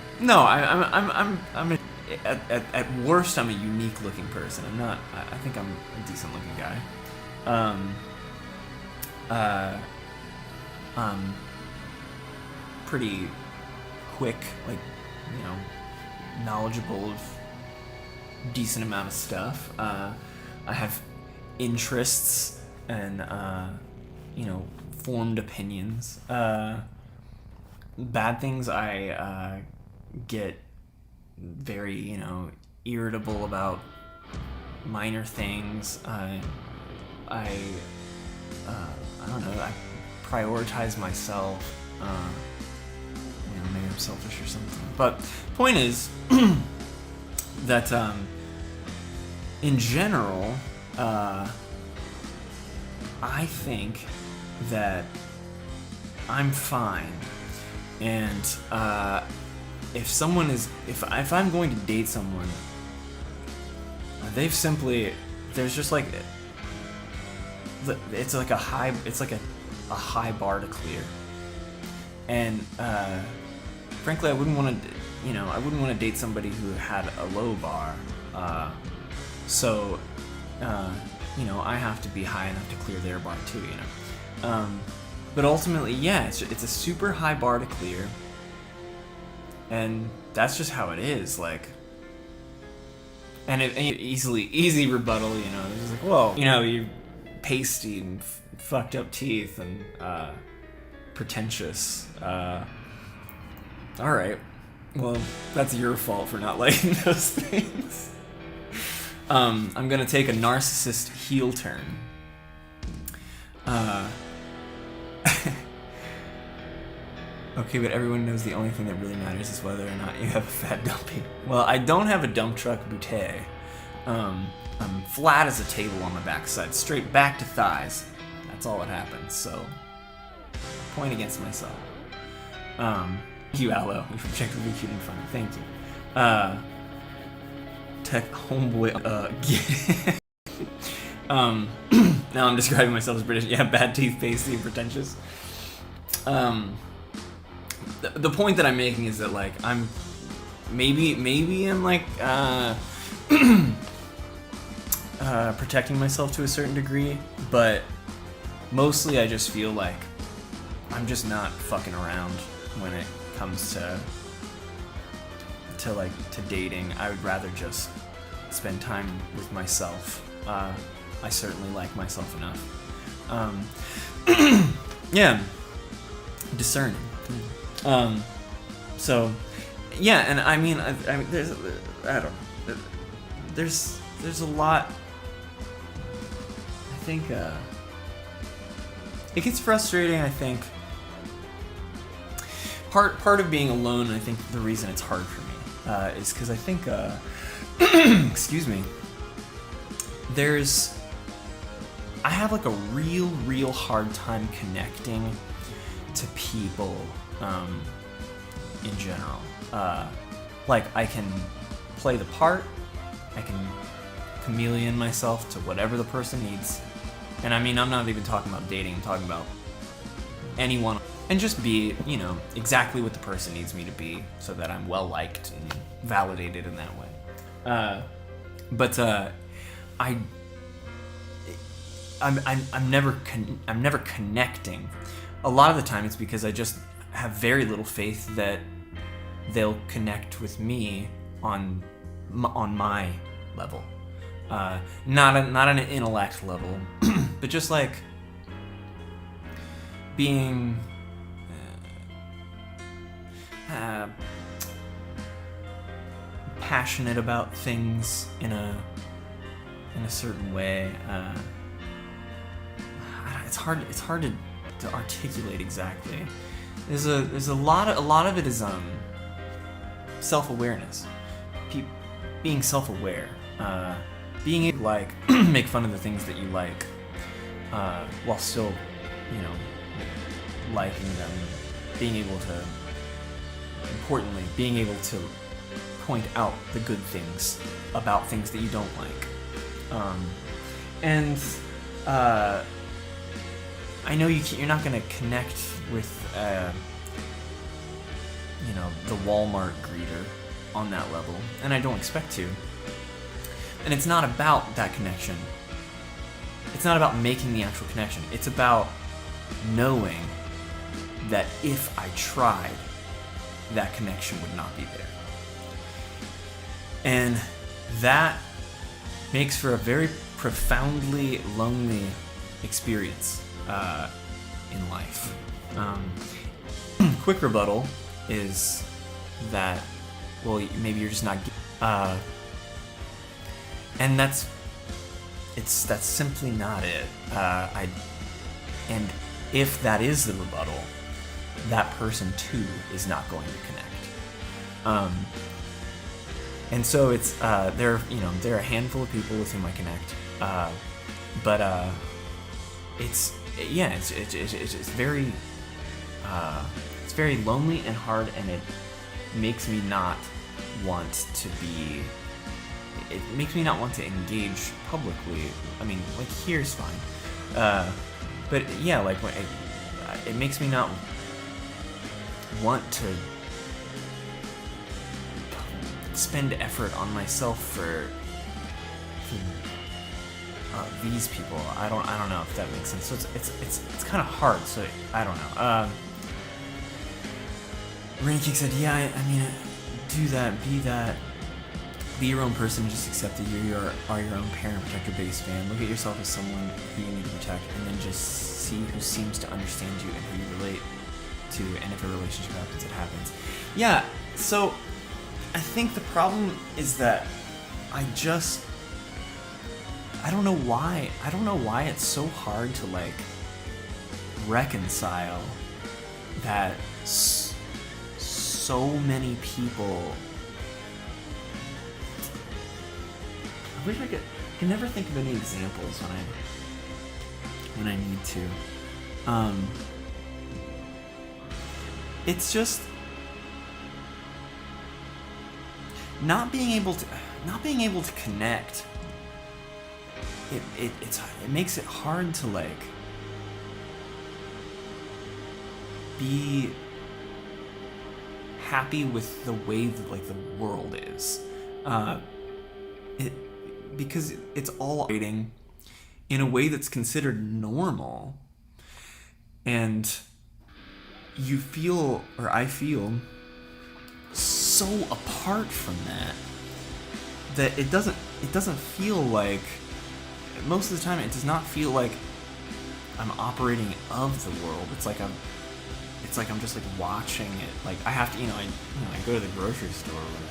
at worst I'm a unique looking person. I think I'm a decent looking guy. I'm pretty quick, knowledgeable of decent amount of stuff. I have interests and formed opinions. Bad things, I get very irritable about minor things. I don't know. I prioritize myself. Maybe I'm selfish or something. But point is that in general, I think that I'm fine, and if someone is, if I'm going to date someone, there's just like, it's like a high bar to clear, and frankly, I wouldn't want to date somebody who had a low bar, so I have to be high enough to clear their bar too, but ultimately, yeah, it's a super high bar to clear, and that's just how it is, like. And easy rebuttal, it's just like, well, you're pasty and fucked up teeth and pretentious. Alright, well, that's your fault for not liking those things. I'm gonna take a narcissist heel turn. Okay, but everyone knows the only thing that really matters is whether or not you have a fat dumpy. Well, I don't have a dump truck bootay. I'm flat as a table on my backside, straight back to thighs. That's all that happens, so point against myself. Thank you, Aloe. You've objectively cute and funny. Thank you. Tech homeboy, now I'm describing myself as British. Yeah, bad teeth, pasty, and pretentious. The point that I'm making is that, like, I'm maybe I'm like protecting myself to a certain degree, but mostly I just feel like I'm just not fucking around when it comes to dating. I would rather just spend time with myself. I certainly like myself enough. Yeah, discerning. So, yeah, and I mean, there's a lot. I think it gets frustrating. I think part of being alone. I think the reason it's hard for me is because I think, excuse me. I have like a real hard time connecting to people in general. Like, I can play the part, I can chameleon myself to whatever the person needs, and I mean, I'm not even talking about dating, I'm talking about anyone, and just be, exactly what the person needs me to be, so that I'm well liked and validated in that way. I'm never connecting. A lot of the time it's because I just have very little faith that they'll connect with me on my level. Not on an intellect level, but just like being passionate about things in a certain way. It's hard to articulate exactly. There's a lot of it is self-awareness, being self-aware, being able to like make fun of the things that you like, while still liking them, being able to, importantly, being able to point out the good things about things that you don't like, and I know you're not going to connect with, the Walmart greeter on that level, and I don't expect to. And it's not about that connection. It's not about making the actual connection. It's about knowing that if I tried, that connection would not be there. And that makes for a very profoundly lonely experience in life. Quick rebuttal is that, well, maybe you're just not, and that's that's simply not it. And if that is the rebuttal, that person too is not going to connect. And so it's there are a handful of people with whom I connect, but it's very lonely and hard, and it makes me not want to be. It makes me not want to engage publicly. I mean, like, here's fine, but yeah, like when it makes me not want to spend effort on myself for these people. I don't know if that makes sense. So it's kind of hard. So I don't know. Rainkick said, yeah, I mean, do that, be your own person, just accept that you are your own parent, protect your biggest fan, look at yourself as someone who you need to protect, and then just see who seems to understand you and who you relate to, and if a relationship happens, it happens. Yeah, so I think the problem is that I don't know why it's so hard to, like, reconcile that so many people. I wish I can never think of any examples when I need to. It's just not being able to connect. It makes it hard to, like, be happy with the way that, like, the world is. Because it's all operating in a way that's considered normal, and you feel, or I feel, so apart from that it doesn't feel like, most of the time it does not feel like I'm operating of the world. It's like I'm just, like, watching it. Like, I have to, I go to the grocery store or whatever.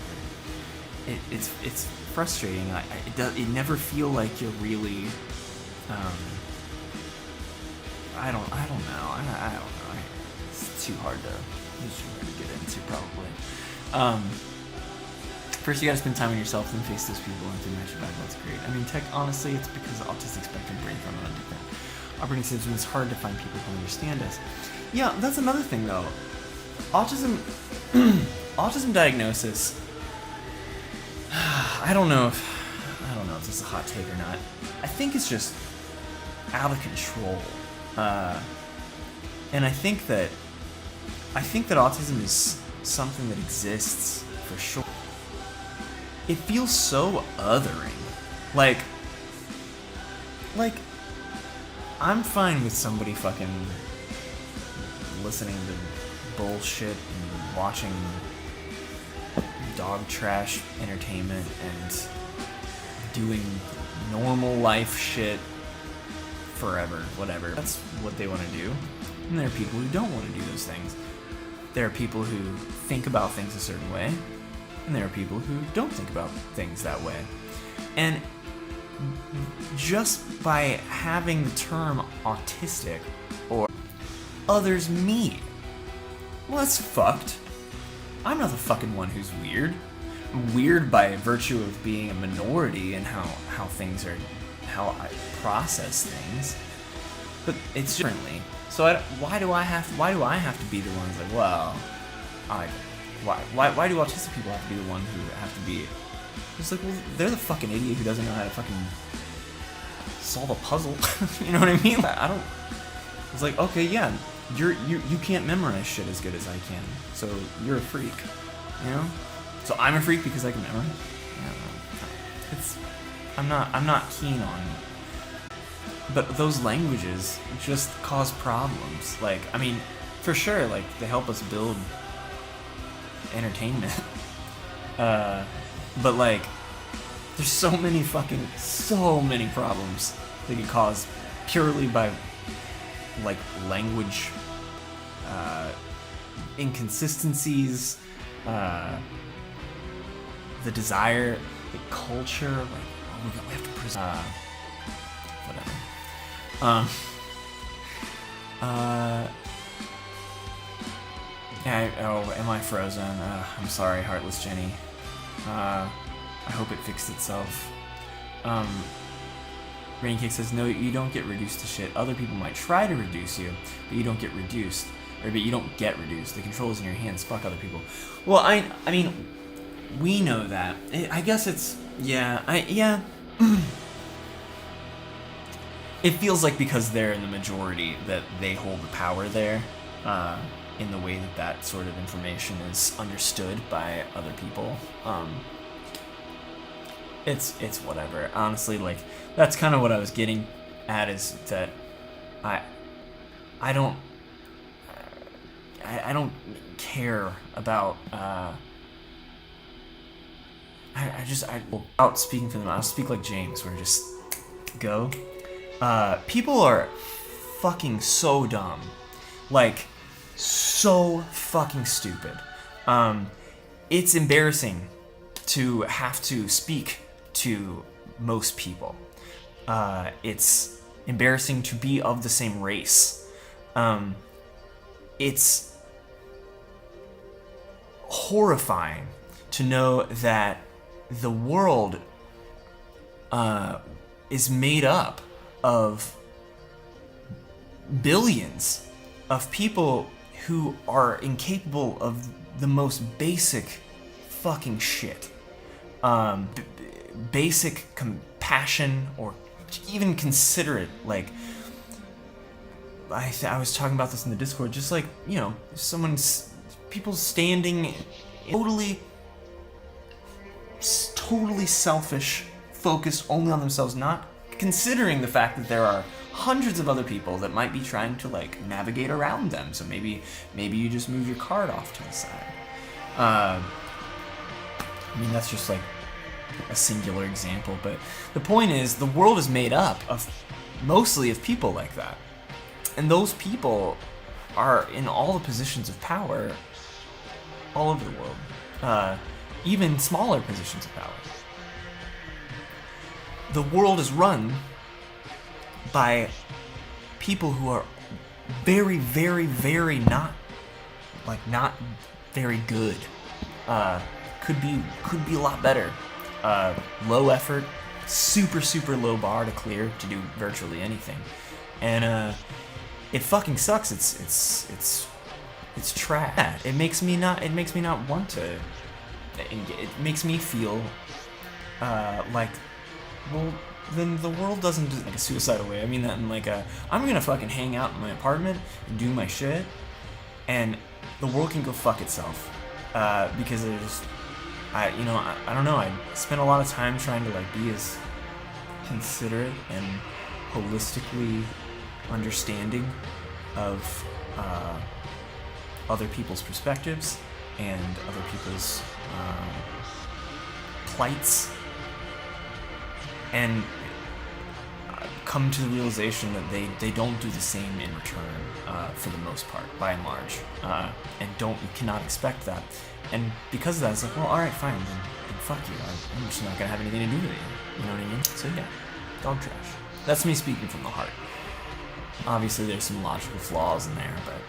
It's frustrating. It never feel like you're really. I don't know. I don't know. It's too hard to get into, probably. First, you gotta spend time with yourself, then face those people and then match your back. That's great. I mean, honestly, it's because the autistic spectrum brains run on different operating systems. It's hard to find people who understand us. Yeah, that's another thing, though. Autism diagnosis. I don't know if this is a hot take or not. I think it's just out of control, and I think that autism is something that exists for sure. It feels so othering, like I'm fine with somebody fucking listening to bullshit and watching dog trash entertainment and doing normal life shit forever, whatever. That's what they want to do. And there are people who don't want to do those things. There are people who think about things a certain way, and there are people who don't think about things that way. And just by having the term autistic or others me, well, that's fucked. I'm not the fucking one who's weird. I'm weird by virtue of being a minority and how things are, how I process things. But it's differently. So why do I have to be the one who's like, well, why do autistic people have to be the one who have to be? It's like, well, they're the fucking idiot who doesn't know how to fucking solve a puzzle. You know what I mean? I don't. It's like, okay, yeah, you can't memorize shit as good as I can, so you're a freak, you know? So I'm a freak because I can memorize. Yeah, I'm not keen on. But those languages just cause problems. Like, I mean, for sure, like, they help us build entertainment. But, like, there's so many problems that get caused purely by, like, language inconsistencies, the desire, the culture, like, oh, we have to preserve. whatever. Um, am I frozen? I'm sorry, Heartless Jenny. I hope it fixed itself. Rainy Cake says, no, you don't get reduced to shit. Other people might try to reduce you, but you don't get reduced. But you don't get reduced. The control is in your hands. Fuck other people. Well, I mean, we know that. I guess it's, yeah. It feels like because they're in the majority that they hold the power there, in the way that sort of information is understood by other people. It's whatever. Honestly, like, that's kind of what I was getting at, is that I don't care about, without speaking for them, I'll speak like James, where just go. People are fucking so dumb. Like, so fucking stupid. It's embarrassing to have to speak to most people. It's embarrassing to be of the same race. It's horrifying to know that the world is made up of billions of people who are incapable of the most basic fucking shit. Basic compassion, or even considerate, like, I was talking about this in the Discord, just like, you know, people standing totally selfish, focused only on themselves, not considering the fact that there are hundreds of other people that might be trying to, like, navigate around them. So maybe you just move your card off to the side. I mean, that's just like a singular example, but the point is, the world is made up of mostly of people like that, and those people are in all the positions of power all over the world, even smaller positions of power. The world is run by people who are very, very, very not very good. Could be a lot better. Low effort, super low bar to clear to do virtually anything, and it fucking sucks. It's trash. It makes me not want to. It makes me feel like, well, then the world doesn't do, like, a suicidal way. I mean that in like I'm gonna fucking hang out in my apartment and do my shit, and the world can go fuck itself, because I don't know, I spent a lot of time trying to, like, be as considerate and holistically understanding of other people's perspectives and other people's plights, and come to the realization that they don't do the same in return, for the most part, by and large, and you cannot expect that. And because of that, it's like, well, alright, fine, then fuck you. I'm just not gonna have anything to do with it. You know what I mean? So yeah, dog trash. That's me speaking from the heart. Obviously, there's some logical flaws in there, but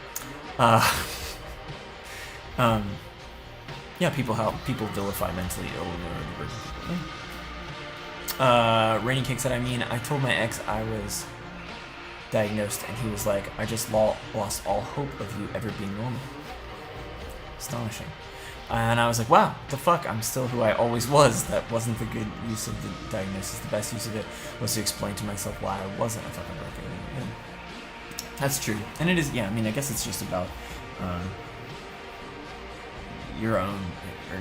yeah, people vilify mentally ill and neurodivergent people. Yeah. Rainy Cake said, I told my ex I was diagnosed, and he was like, I just lost all hope of you ever being normal. Astonishing. And I was like, wow, what the fuck? I'm still who I always was. That wasn't the good use of the diagnosis. The best use of it was to explain to myself why I wasn't a fucking broken. Yeah. That's true. And it is, yeah, I guess it's just about your own, or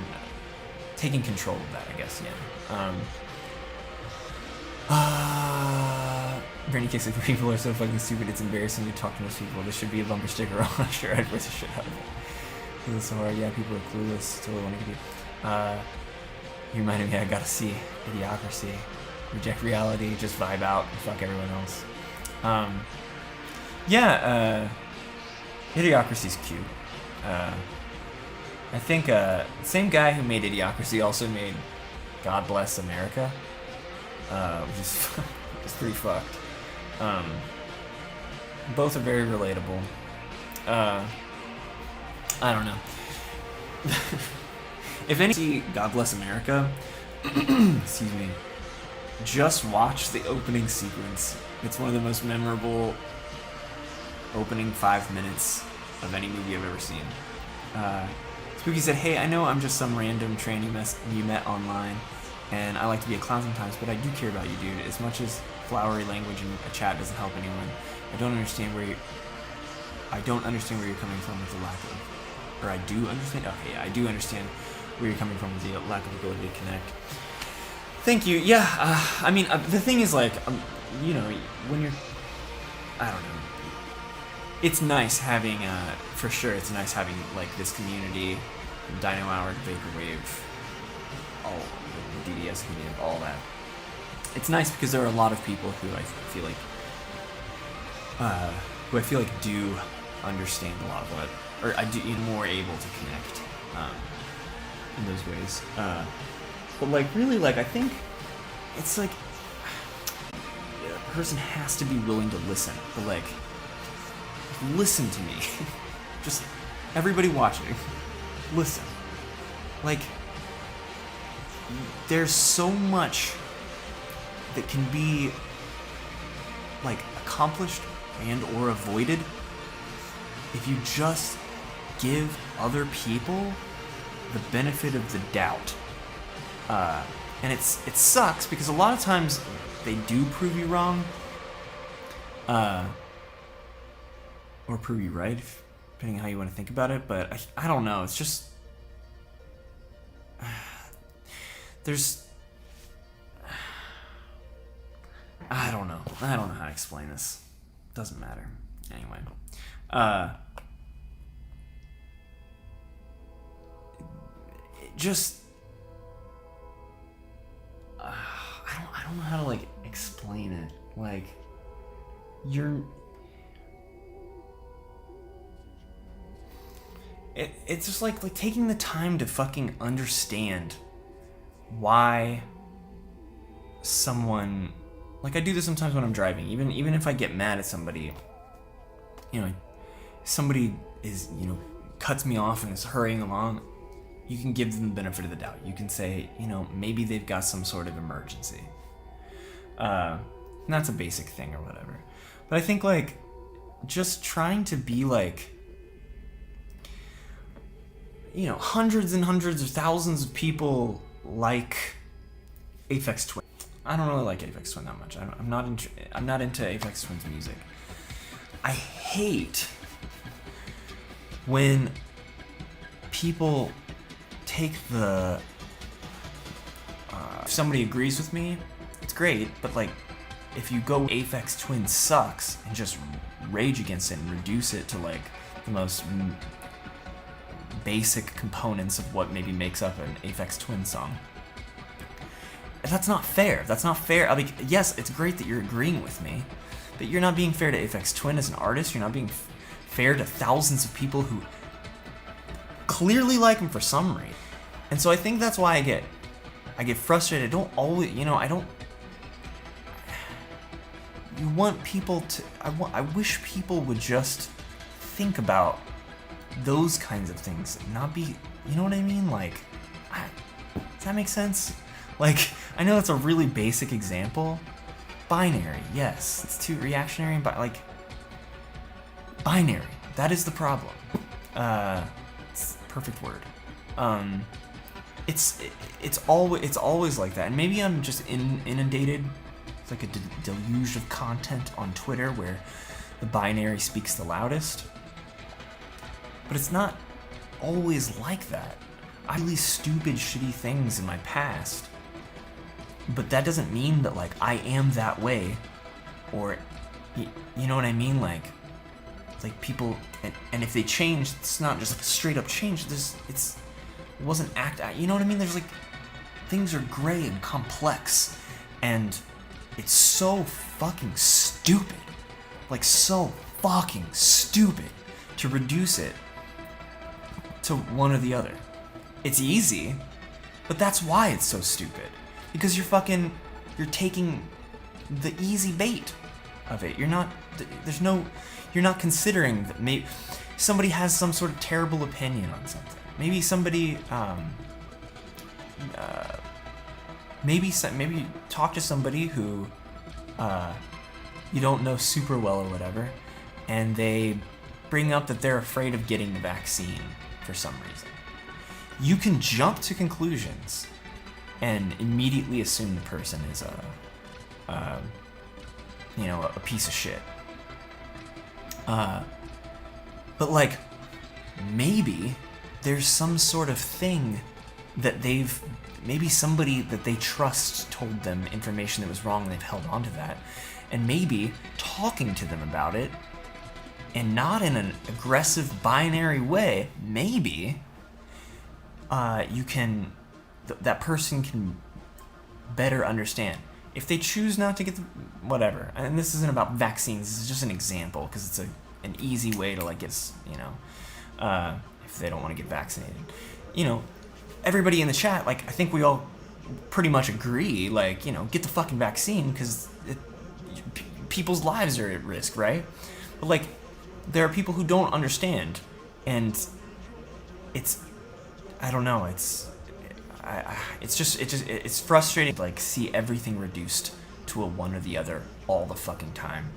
taking control of that, I guess, yeah. Bernie Kicks, like, people are so fucking stupid, it's embarrassing to talk to most people. This should be a bumper sticker on a shirt. I'd wear the shit out of it. It's so hard. Yeah, people are clueless. Totally want to be. You reminded me, I gotta see Idiocracy. Reject reality, just vibe out, and fuck everyone else. Yeah, Idiocracy's cute. I think same guy who made Idiocracy also made God Bless America, which is it's pretty fucked. Both are very relatable. I don't know. If any see God Bless America, excuse me, just watch the opening sequence. It's one of the most memorable opening 5 minutes of any movie I've ever seen. Spooky said, "Hey, I know I'm just some random trainee you met online, and I like to be a clown sometimes, but I do care about you, dude. As much as flowery language in a chat doesn't help anyone, I don't understand where you're coming from with the lack of, or I do understand. Okay, yeah, I do understand where you're coming from with the lack of ability to connect. Thank you. Yeah, I mean, the thing is, like, you know, when you're, I don't know. It's nice having, for sure, it's nice having, like, this community, Dino Hour, Vaporwave, all the DDS community, all that. It's nice because there are a lot of people who I feel like do understand a lot of what, or I do more able to connect in those ways. But like really, like I think it's like a person has to be willing to listen. But like, listen to me. Just everybody watching, listen. Like, there's so much that can be like accomplished and or avoided if you just give other people the benefit of the doubt. And it sucks because a lot of times they do prove you wrong, or prove you right, depending on how you want to think about it. But I don't know. It's just I don't know how to explain this. Doesn't matter. Anyway, just I don't know how to like explain it. Like it's just like taking the time to fucking understand why someone, like I do this sometimes when I'm driving, even if I get mad at somebody, you know, somebody is, you know, cuts me off and is hurrying along, you can give them the benefit of the doubt. You can say, you know, maybe they've got some sort of emergency. And that's a basic thing or whatever. But I think like just trying to be like, you know, hundreds and hundreds of thousands of people like Aphex Twin. I don't really like Aphex Twin that much. I'm not into Aphex Twin's music. I hate when people take the if somebody agrees with me, it's great, but like if you go Aphex Twin sucks and just rage against it and reduce it to like the most basic components of what maybe makes up an Aphex Twin song, that's not fair. That's not fair. I mean, yes, it's great that you're agreeing with me, but you're not being fair to Aphex Twin as an artist. You're not being fair to thousands of people who clearly like him for some reason. And so I think that's why I get frustrated. I don't always, you know, you want people to, I wish people would just think about those kinds of things, not be, you know what I mean? Like, does that make sense? Like, I know that's a really basic example. Binary, yes, it's too reactionary, but like, binary, that is the problem. It's a perfect word. It's always like that, and maybe I'm just inundated. It's like a deluge of content on Twitter where the binary speaks the loudest. But it's not always like that. I really stupid, shitty things in my past, but that doesn't mean that like I am that way, or you know what I mean? Like people, and if they change, it's not just like a straight up change. It wasn't you know what I mean? There's like, things are gray and complex, and it's so fucking stupid, like so fucking stupid to reduce it to one or the other. It's easy, but that's why it's so stupid. Because you're taking the easy bait. of it. You're not considering that maybe somebody has some sort of terrible opinion on something. Maybe somebody, maybe talk to somebody who you don't know super well or whatever, and they bring up that they're afraid of getting the vaccine for some reason. You can jump to conclusions and immediately assume the person is a piece of shit. But like, maybe there's some sort of thing that maybe somebody that they trust told them information that was wrong and they've held on to that. And maybe talking to them about it, and not in an aggressive binary way, maybe that person can better understand. If they choose not to get whatever, and this isn't about vaccines, this is just an example, because it's an easy way to like get, if they don't want to get vaccinated. Everybody in the chat, like, I think we all pretty much agree, like, get the fucking vaccine, because people's lives are at risk, right? But like, there are people who don't understand, and it's frustrating to like see everything reduced to a one or the other all the fucking time.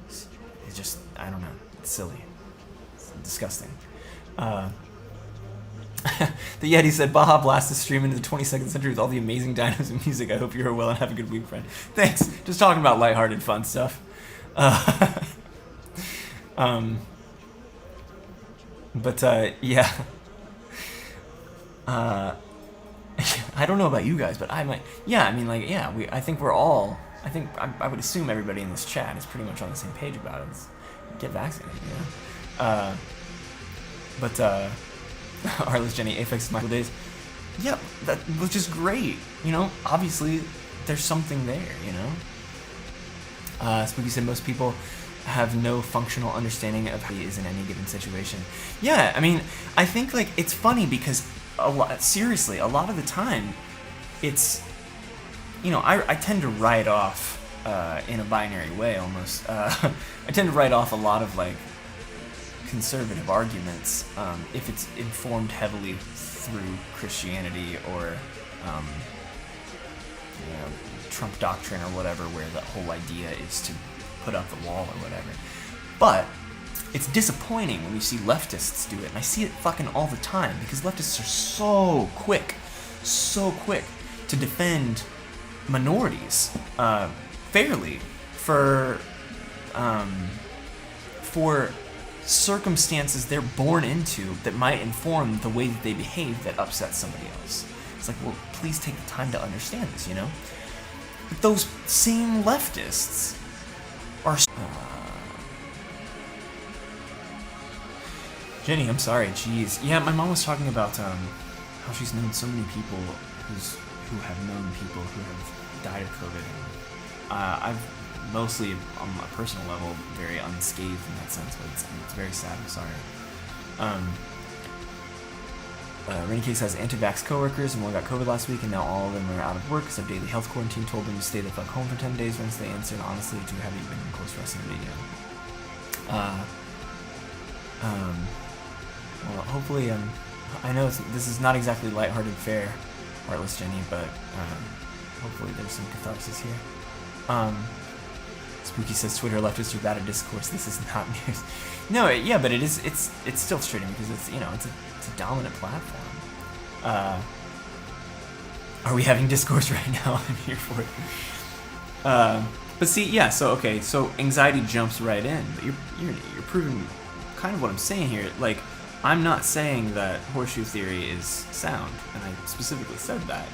It's just, I don't know, it's silly, it's disgusting. The Yeti said, Baja Blast is streaming into the 22nd century with all the amazing dinos and music. I hope you're well and have a good week, friend. Thanks. Just talking about lighthearted fun stuff. Yeah. I don't know about you guys, but I might. Yeah, I mean, like, yeah. I think we're all. I would assume everybody in this chat is pretty much on the same page about it. Get vaccinated, Arliss, Jenny, Aphex, Michael Days. Yeah, that was just great. Obviously, there's something there. Spooky said most people have no functional understanding of how he is in any given situation. Yeah, I mean, I think like it's funny because a lot of the time, it's I tend to write off in a binary way almost. I tend to write off a lot of like conservative arguments if it's informed heavily through Christianity or Trump doctrine or whatever, where the whole idea is to put up the wall or whatever. But it's disappointing when you see leftists do it, and I see it fucking all the time, because leftists are so quick to defend minorities fairly for circumstances they're born into that might inform the way that they behave that upsets somebody else. It's like, well, please take the time to understand this, But those same leftists are... Jenny, I'm sorry, jeez. Yeah, my mom was talking about how she's known so many people who have known people who have died of COVID. I've mostly, on a personal level, very unscathed in that sense, but it's very sad. I'm sorry. Renike says anti-vax coworkers and one got COVID last week, and now all of them are out of work because their daily health quarantine told them to stay the fuck home for 10 days. Once they answered, honestly, too heavy, been in close rest in the video. Well, hopefully, I know this is not exactly lighthearted fare, Arliss, Jenny, but hopefully there's some catharsis here. Spooky says Twitter leftists are bad at discourse. This is not news. No, yeah, but it's still frustrating because it's it's a dominant platform. Are we having discourse right now? I'm here for it. But see, yeah. So anxiety jumps right in, but you're proving kind of what I'm saying here. Like, I'm not saying that horseshoe theory is sound, and I specifically said that.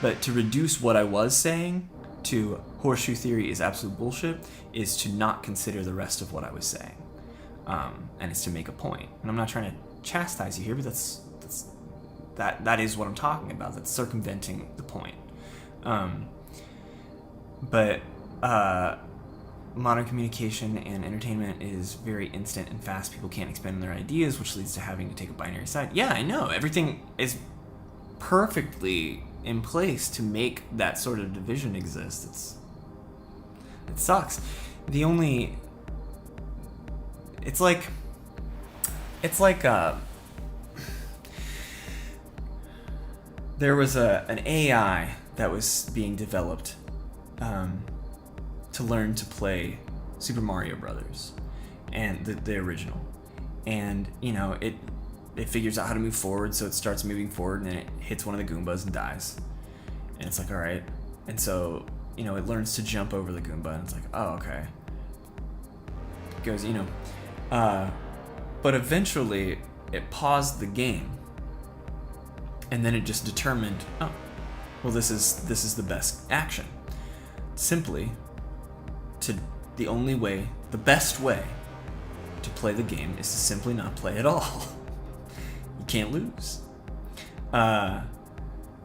But to reduce what I was saying to horseshoe theory is absolute bullshit is to not consider the rest of what I was saying, and it's to make a point. And I'm not trying to chastise you here, but that is what I'm talking about. That's circumventing the point. But modern communication and entertainment is very instant and fast. People can't expand their ideas, which leads to having to take a binary side. Yeah, I know. Everything is perfectly in place to make that sort of division exist. It sucks. the only... It's like there was an AI that was being developed to learn to play Super Mario Brothers, and the original, and you know it figures out how to move forward, so it starts moving forward, and then it hits one of the Goombas and dies, and it's like, all right, and so you know it learns to jump over the Goomba, and it's like, oh, okay, it goes, you know, but eventually it paused the game, and then it just determined, oh, well, this is the best action. Simply, the best way to play the game is to simply not play at all. You can't lose.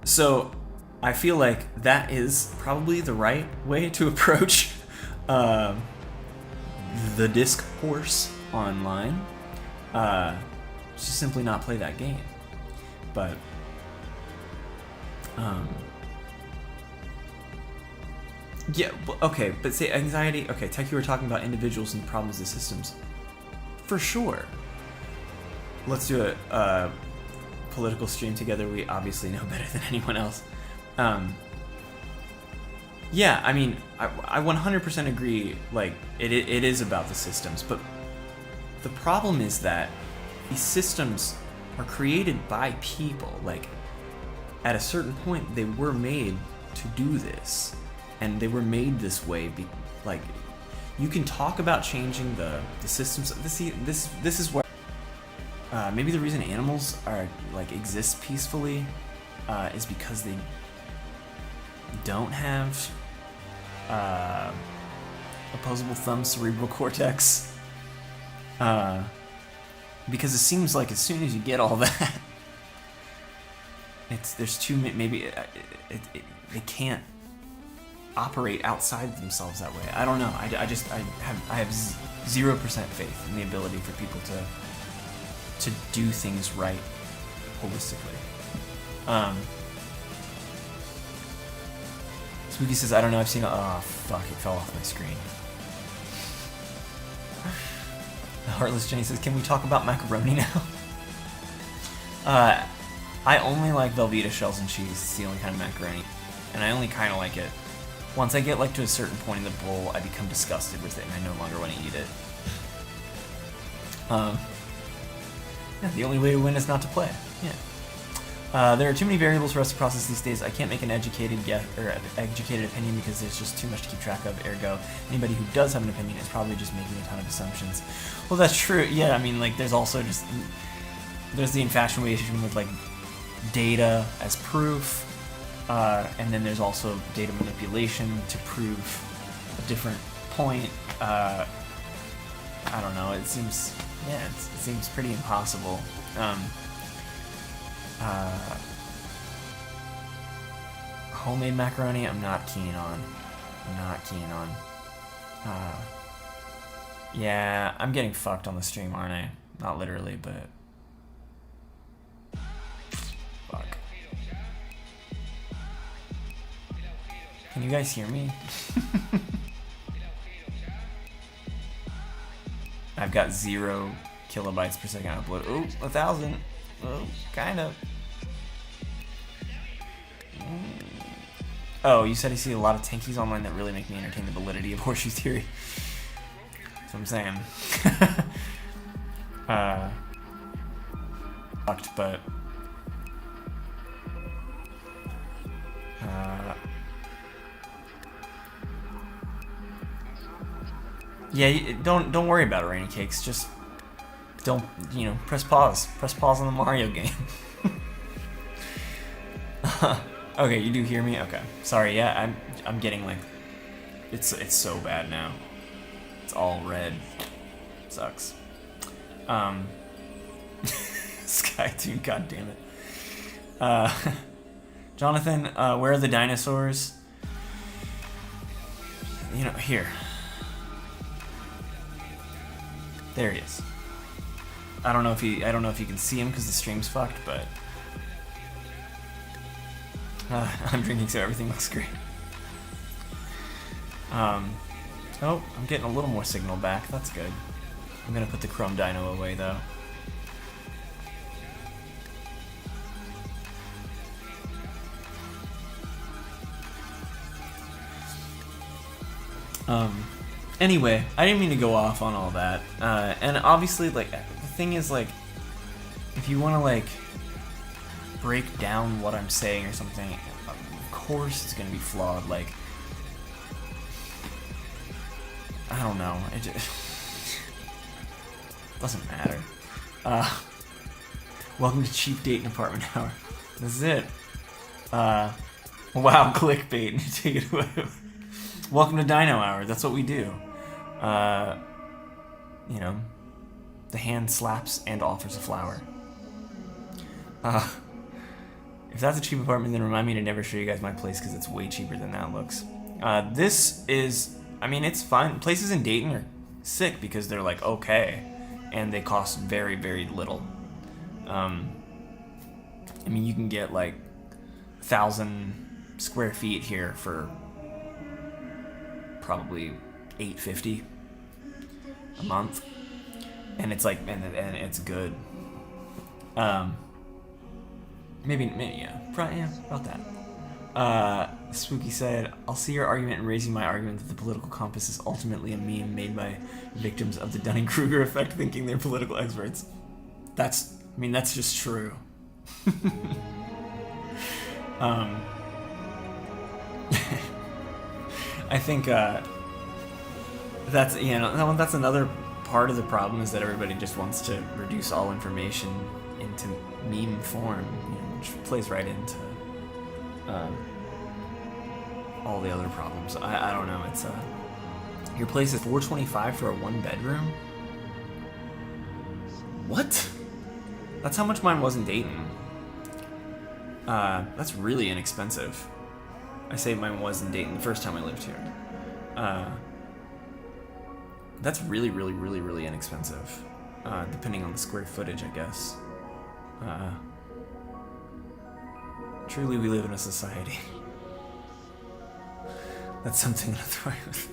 So I feel like that is probably the right way to approach the discourse online. Just simply not play that game. But yeah, okay, but say anxiety, okay, Tech, you were talking about individuals and problems with systems. For sure. Let's do a political stream together. We obviously know better than anyone else. Yeah, I mean, I 100% agree, like, it is about the systems, but the problem is that these systems are created by people. Like, at a certain point, they were made to do this. And they were made this way. Like, you can talk about changing the systems. This is where maybe the reason animals are like exist peacefully is because they don't have opposable thumb cerebral cortex. Because it seems like as soon as you get all that, there's too maybe they can't operate outside themselves that way. I don't know. I have 0% faith in the ability for people to do things right holistically. Spooky says, I don't know, I've seen oh fuck, it fell off my screen. Heartless Jenny says, can we talk about macaroni now? I only like Velveeta shells and cheese. It's the only kind of macaroni. And I only kind of like it. Once I get like to a certain point in the bowl, I become disgusted with it and I no longer want to eat it. Yeah, the only way to win is not to play. Yeah. There are too many variables for us to process these days. I can't make an educated opinion because there's just too much to keep track of. Ergo, anybody who does have an opinion is probably just making a ton of assumptions. Well, that's true. Yeah, I mean, like, there's also just there's the infatuation with like data as proof. And then there's also data manipulation to prove a different point. I don't know. It seems pretty impossible. Homemade macaroni, I'm not keen on. Yeah, I'm getting fucked on the stream, aren't I? Not literally, but fuck. Can you guys hear me? I've got 0 kilobytes per second upload. Oh, 1,000. Oh, kind of. Oh, you said you see a lot of tankies online that really make me entertain the validity of horseshoe theory. That's what I'm saying. Fucked, but yeah, don't worry about it, Rainy Cakes. Just don't, press pause. Press pause on the Mario game. Okay, you do hear me? Okay. Sorry, yeah, I'm getting like it's so bad now. It's all red. Sucks. Skytune, god damn it. Jonathan, where are the dinosaurs? Here. There he is. I don't know if you can see him because the stream's fucked, but I'm drinking so everything looks great. Oh, I'm getting a little more signal back. That's good. I'm gonna put the Chrome Dino away, though. Anyway, I didn't mean to go off on all that. And obviously, like, the thing is, like, if you want to, like, break down what I'm saying or something, of course it's gonna be flawed. Like, I don't know. It just doesn't matter. Welcome to Cheap Date and Apartment Hour. This is it. Wow, clickbait. Take it away. Welcome to Dino Hour. That's what we do. You know, the hand slaps and offers a flower. If that's a cheap apartment, then remind me to never show you guys my place because it's way cheaper than that looks. This is, I mean, it's fine. Places in Dayton are sick because they're like okay, and they cost very, very little. I mean, you can get like 1,000 square feet here for probably $850 a month, and it's like, and it's good. Maybe yeah, probably, yeah, about that. Spooky said, I'll see your argument in raising my argument that the political compass is ultimately a meme made by victims of the Dunning-Kruger effect thinking they're political experts. That's, I mean, that's just true. I think that's, you know, that's another part of the problem is that everybody just wants to reduce all information into meme form, you know, which plays right into all the other problems. I don't know. It's your place is $425 for a 1-bedroom. What? That's how much mine was in Dayton. That's really inexpensive. I say mine was in Dayton the first time I lived here. That's really, really, really, really inexpensive. Depending on the square footage, I guess. Truly, we live in a society. That's something to throw with.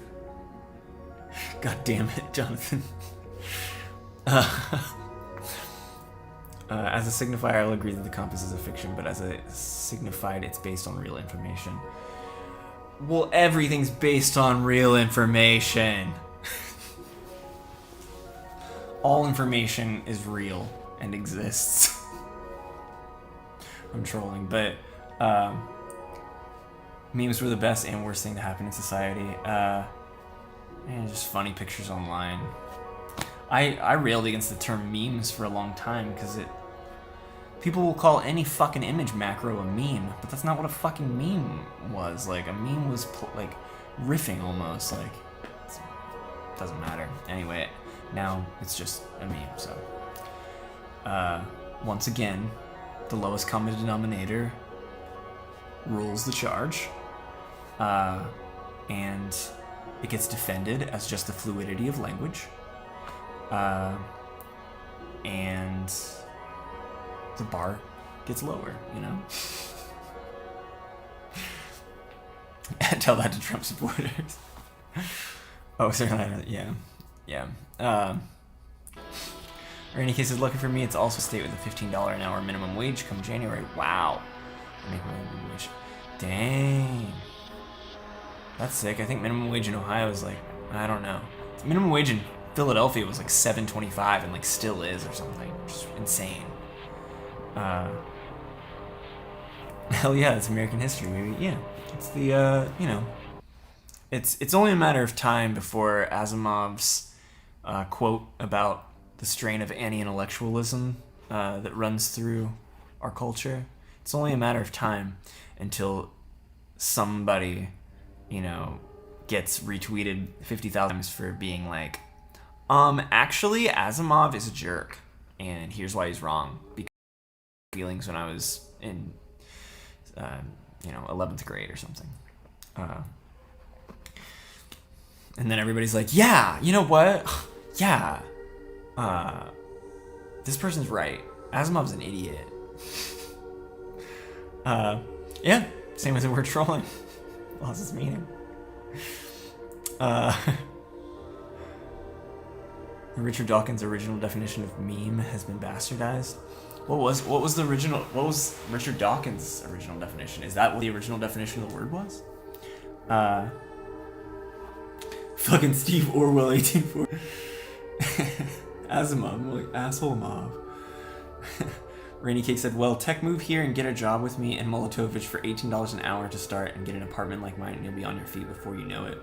God damn it, Jonathan. As a signifier, I'll agree that the compass is a fiction, but as a signified, it's based on real information. Well, everything's based on real information. All information is real and exists. I'm trolling, but memes were the best and worst thing to happen in society. And just funny pictures online. I railed against the term memes for a long time because people will call any fucking image macro a meme, but that's not what a fucking meme was. Like, a meme was like riffing almost. Like, it doesn't matter. Anyway, now it's just a meme. So, once again, the lowest common denominator rules the charge, and it gets defended as just the fluidity of language. And the bar gets lower, you know? Tell that to Trump supporters. Oh, sorry, yeah. Or in any cases, lucky for me, it's also a state with a $15 an hour minimum wage come January. Wow. Minimum wage. Dang. That's sick. I think minimum wage in Ohio is like, I don't know. Minimum wage in Philadelphia was like $7.25 and like still is or something. Just insane. Hell yeah, it's American history, maybe. Yeah, it's the you know, it's only a matter of time before Asimov's quote about the strain of anti-intellectualism that runs through our culture. It's only a matter of time until somebody, you know, gets retweeted 50,000 times for being like, actually, Asimov is a jerk, and here's why he's wrong. Because feelings when I was in, 11th grade or something. And then everybody's like, yeah, you know what? Yeah. This person's right. Asimov's an idiot. Yeah, same as the word trolling. Lost its meaning. Richard Dawkins' original definition of meme has been bastardized. What was the original? What was Richard Dawkins' original definition? Is that what the original definition of the word was? Fucking Steve Orwell, 1840. Asimov, like asshole mob. Rainy Cake said, well, tech move here and get a job with me and Molotovich for $18 an hour to start and get an apartment like mine and you'll be on your feet before you know it.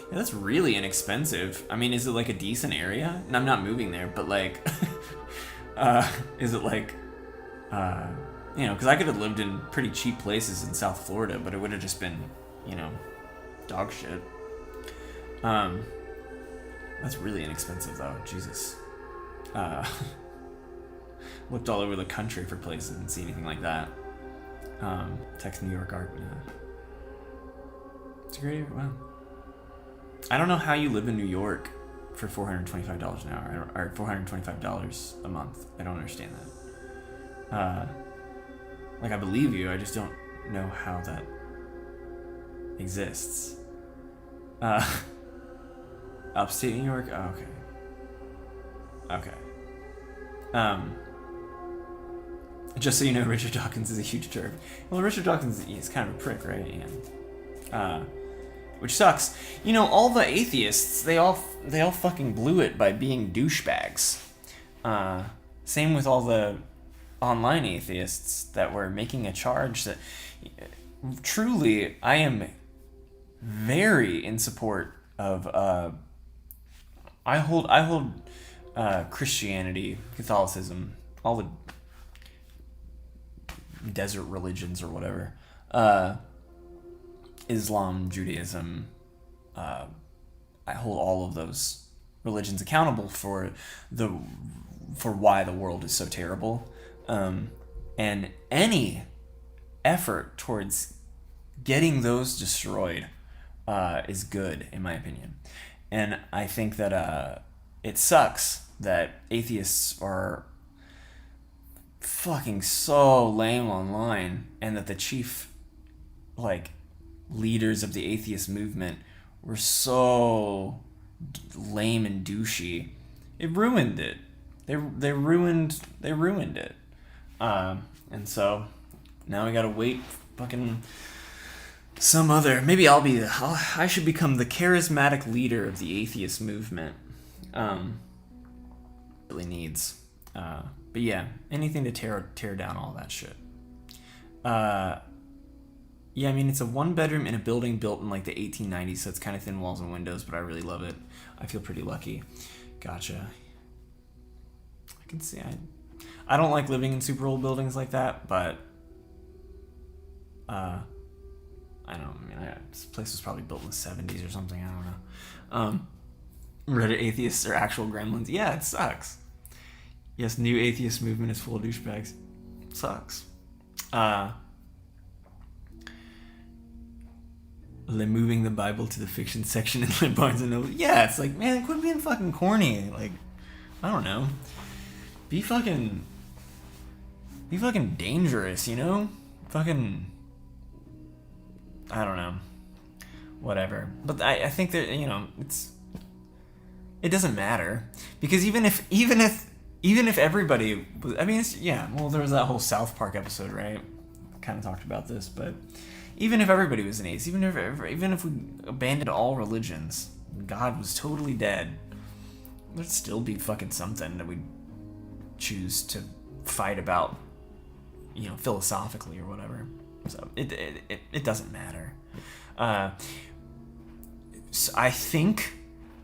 Yeah, that's really inexpensive. I mean, is it like a decent area? And I'm not moving there, but like, is it like, you know, because I could have lived in pretty cheap places in South Florida, but it would have just been, you know, dog shit. That's really inexpensive though, Jesus. Looked all over the country for places and see anything like that. Text New York art. Yeah. It's a great. Wow. I don't know how you live in New York for $425 an hour or $425 a month. I don't understand that. Like I believe you, I just don't know how that exists. Upstate New York. Oh, okay. Just so you know, Richard Dawkins is a huge jerk. Well, Richard Dawkins is kind of a prick, right? Yeah. Which sucks. You know, all the atheists, they all fucking blew it by being douchebags. Same with all the online atheists that were making a charge that... Truly, I am very in support of... I hold Christianity, Catholicism, all the desert religions or whatever, Islam, Judaism, I hold all of those religions accountable for why the world is so terrible, and any effort towards getting those destroyed is good, in my opinion. And I think that it sucks that atheists are fucking so lame online, and that the chief, like, leaders of the atheist movement were so lame and douchey. It ruined it. They ruined it. And so now we gotta wait fucking some other... Maybe I should become the charismatic leader of the atheist movement. Really needs. But yeah, anything to tear down all that shit. Yeah, I mean, it's a one-bedroom in a building built in like the 1890s, so it's kind of thin walls and windows, but I really love it. I feel pretty lucky. Gotcha. I can see. I don't like living in super old buildings like that, but I don't know. I mean, this place was probably built in the 70s or something. I don't know. Reddit atheists are actual gremlins. Yeah, it sucks. Yes, new atheist movement is full of douchebags. It sucks. Moving the Bible to the fiction section in Barnes and Noble. Yeah, it's like, man, quit being fucking corny. Like, I don't know. Be fucking dangerous, you know? Fucking, I don't know. Whatever. But I think that, you know, it doesn't matter, because even if everybody was, I mean, well, there was that whole South Park episode, right? Kind of talked about this, but even if everybody was an atheist, even if we abandoned all religions, God was totally dead, there'd still be fucking something that we'd choose to fight about, you know, philosophically or whatever. So it doesn't matter. So I think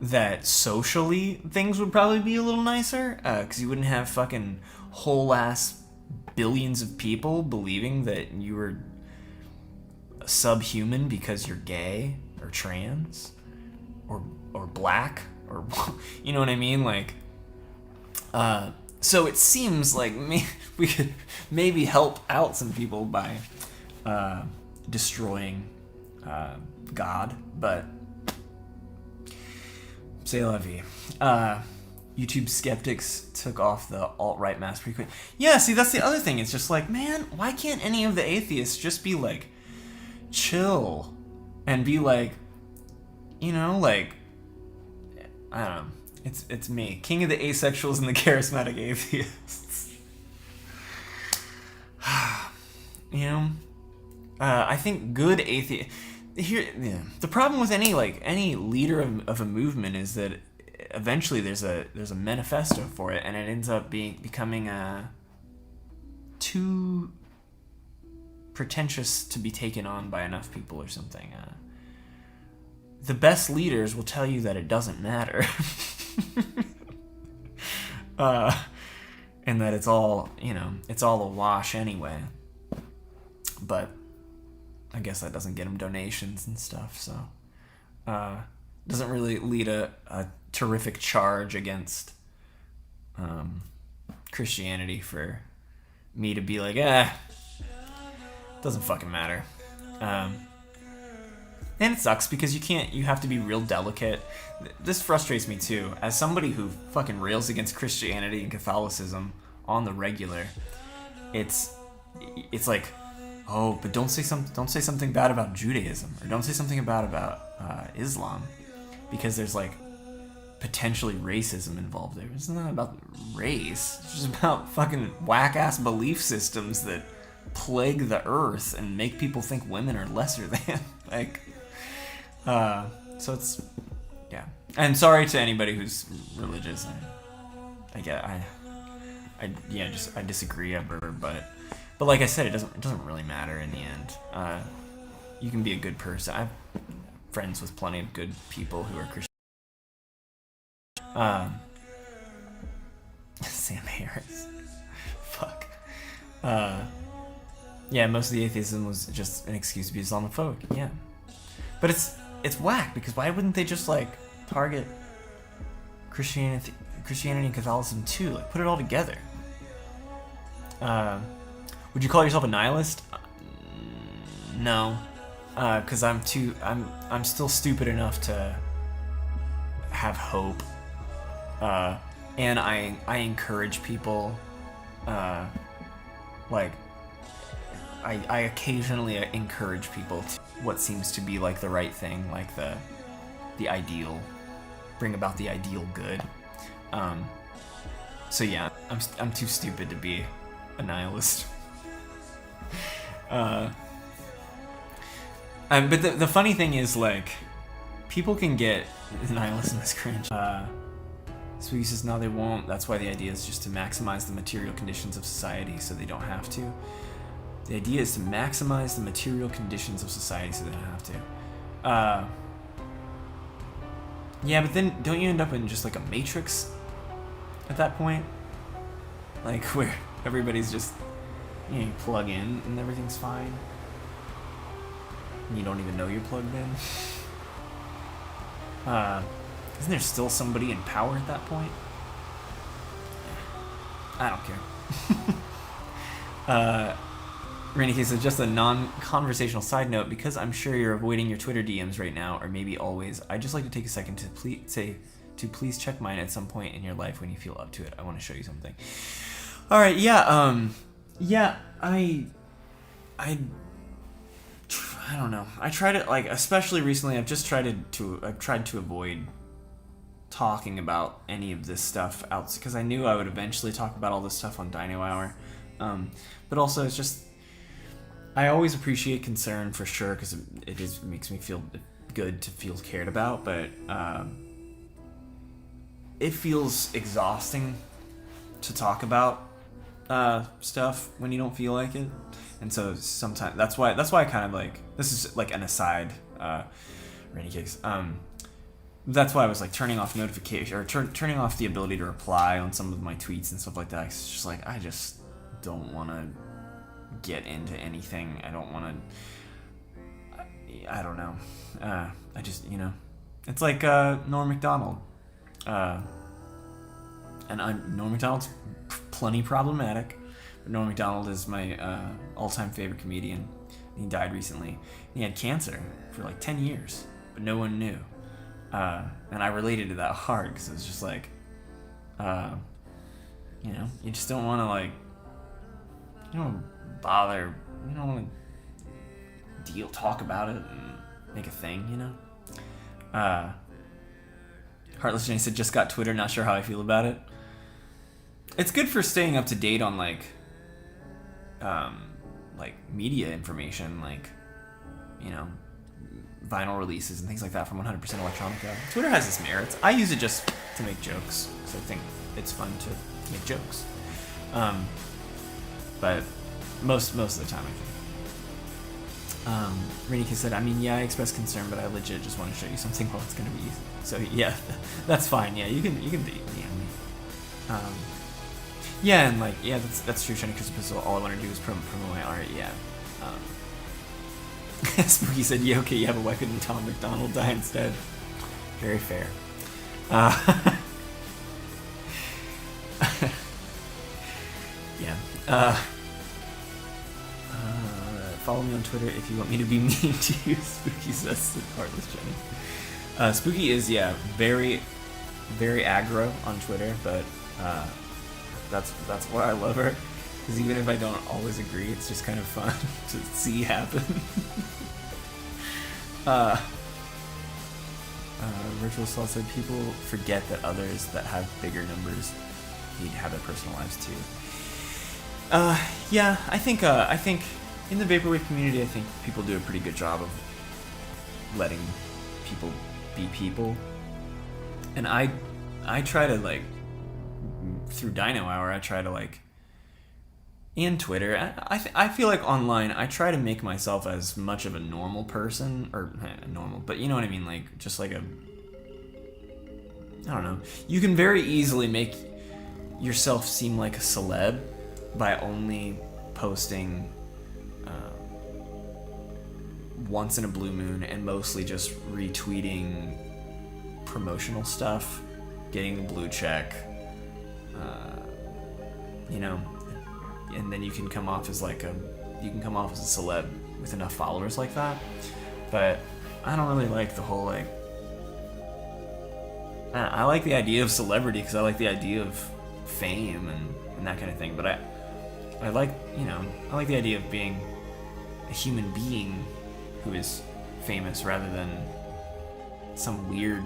that socially things would probably be a little nicer, because you wouldn't have fucking whole ass billions of people believing that you were subhuman because you're gay or trans or black, or you know what I mean, like, so it seems like we could maybe help out some people by destroying God, but c'est la vie. YouTube skeptics took off the alt-right mask pretty quick. Yeah, see, that's the other thing. It's just like, man, why can't any of the atheists just be like chill and be like, you know, like, I don't know. It's me, king of the asexuals and the charismatic atheists. You know, I think good atheist. Here, yeah. The problem with any leader of a movement is that eventually there's a manifesto for it, and it ends up becoming too pretentious to be taken on by enough people or something. The best leaders will tell you that it doesn't matter, and that it's all a wash anyway. But I guess that doesn't get them donations and stuff, so doesn't really lead a terrific charge against Christianity for me to be like, doesn't fucking matter. And it sucks because you have to be real delicate. This frustrates me too, as somebody who fucking rails against Christianity and Catholicism on the regular. It's like, oh, but don't say something bad about Judaism, or don't say something bad about Islam, because there's like potentially racism involved there. It's not about race. It's just about fucking whack-ass belief systems that plague the earth and make people think women are lesser than. So it's, yeah. And sorry to anybody who's religious. I disagree, but like I said, it doesn't really matter in the end. You can be a good person. I'm friends with plenty of good people who are Christian. Sam Harris. Fuck. Yeah, most of the atheism was just an excuse to be Islamophobic. Yeah, but it's whack, because why wouldn't they just like target Christianity and Catholicism too? Like, put it all together. Would you call yourself a nihilist? No, because I'm still stupid enough to have hope. And I encourage people, I occasionally encourage people to what seems to be like the right thing, like the ideal, bring about the ideal good. So yeah, I'm too stupid to be a nihilist. But the funny thing is, like, people can get nihilism is cringe. So he says, no, they won't. That's why the idea is just to maximize the material conditions of society so they don't have to. The idea is to maximize the material conditions of society so they don't have to. Yeah, but then don't you end up in just like a matrix at that point? Like, where everybody's just, you plug in and everything's fine. And you don't even know you're plugged in. Isn't there still somebody in power at that point? I don't care. Renike says, just a non-conversational side note, because I'm sure you're avoiding your Twitter DMs right now, or maybe always, I'd just like to take a second to please check mine at some point in your life when you feel up to it. I want to show you something. All right, yeah, I don't know. I try to, like, especially recently, I've tried to avoid talking about any of this stuff out, because I knew I would eventually talk about all this stuff on Dino Hour. But also, it's just, I always appreciate concern for sure, because it makes me feel good to feel cared about, but it feels exhausting to talk about stuff when you don't feel like it. And so sometimes that's why I kind of like, this is like an aside, Rainy Cakes. That's why I was like turning off notification, or turning off the ability to reply on some of my tweets and stuff like that. It's just like, I just don't want to get into anything. I don't want to, I don't know. I just, it's like Norm Macdonald. And Norm Macdonald's plenty problematic. But Norm Macdonald is my all-time favorite comedian. He died recently. He had cancer for like 10 years, but no one knew. And I related to that hard, because it was just like, you just don't want to, like, you don't want to bother, you don't want to talk about it and make a thing, Heartless Jenny said, just got Twitter, not sure how I feel about it. It's good for staying up to date on, like media information, like, you know, vinyl releases and things like that from 100% Electronica. Twitter has its merits. I use it just to make jokes, because I think it's fun to make jokes. But most of the time, I think. Renika said, I mean, yeah, I express concern, but I legit just want to show you something while it's going to be easy. So, yeah, that's fine. Yeah, you can DM me. Yeah, and, like, yeah, that's true, Shiny Christmas. All I want to do is promote my art, yeah. Spooky said, yeah, okay, you have a wife and Tom McDonald die instead. Very fair. Yeah. Follow me on Twitter if you want me to be mean to you. Spooky says, Heartless Jenny. Spooky is, yeah, very, very aggro on Twitter, but that's why I love her. Because even if I don't always agree, it's just kind of fun to see happen. Virtual Soul said, people forget that others that have bigger numbers need to have their personal lives too. Yeah, I think in the Vaporwave community, I think people do a pretty good job of letting people be people. And I try to, like, through Dino Hour, I try to, like, and Twitter, I feel like online, I try to make myself as much of a normal person, or normal, but you know what I mean, like, just like I don't know. You can very easily make yourself seem like a celeb by only posting once in a blue moon and mostly just retweeting promotional stuff, getting the blue check, you know, and then you can come off as like a celeb with enough followers like that. But I don't really like the whole, like, I like the idea of celebrity because I like the idea of fame and that kind of thing, but I like, you know, I like the idea of being a human being who is famous rather than some weird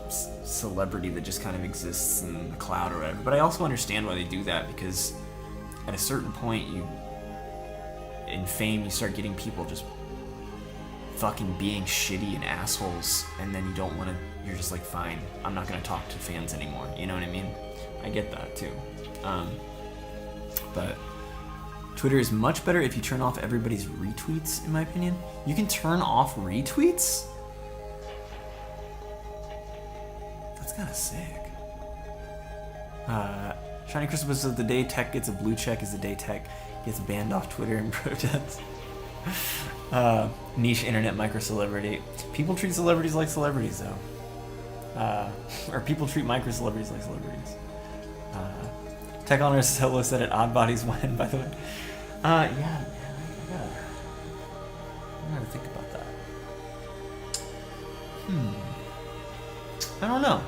celebrity that just kind of exists in the cloud or whatever. But I also understand why they do that, because at a certain point, in fame, you start getting people just fucking being shitty and assholes, and then you don't want to, you're just like, fine, I'm not going to talk to fans anymore, you know what I mean? I get that too. But Twitter is much better if you turn off everybody's retweets, in my opinion. You can turn off retweets? That's kind of sick. Shiny Christmas says the day tech gets a blue check is the day tech gets banned off Twitter in protest. Niche internet micro-celebrity. People treat celebrities like celebrities, though. Or people treat micro-celebrities like celebrities. Tech Honor Solo said it, odd bodies win, by the way. Yeah, I gotta think about that. I don't know.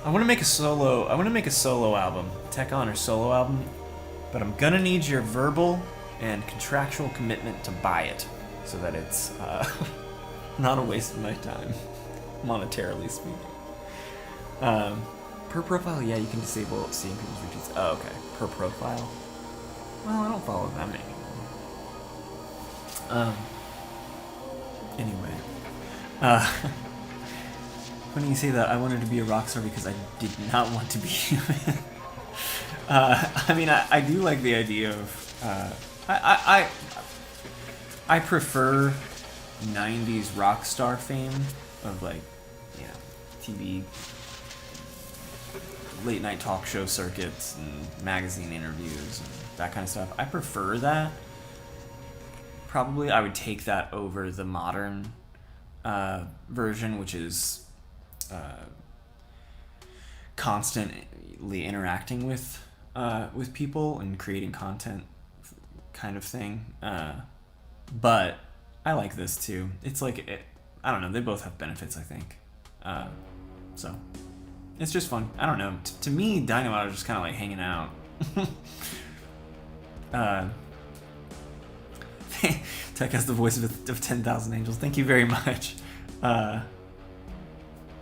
I want to make a solo album, Tech Honor solo album, but I'm gonna need your verbal and contractual commitment to buy it, so that it's not a waste of my time, monetarily speaking. Per profile, yeah, you can disable seeing people's retweets. Oh, okay. Per profile. Well, I don't follow that many people. Anyway. When you say that, I wanted to be a rock star because I did not want to be human. I mean, I do like the idea of... I prefer 90s rock star fame of, like, you know, TV... late night talk show circuits and magazine interviews and that kind of stuff. I prefer that. Probably I would take that over the modern version, which is constantly interacting with people and creating content kind of thing. But I like this too. It's like, I don't know, they both have benefits, I think. So it's just fun. I don't know. To me, Dino Hour is just kind of like hanging out. Tech has the voice of 10,000 angels. Thank you very much.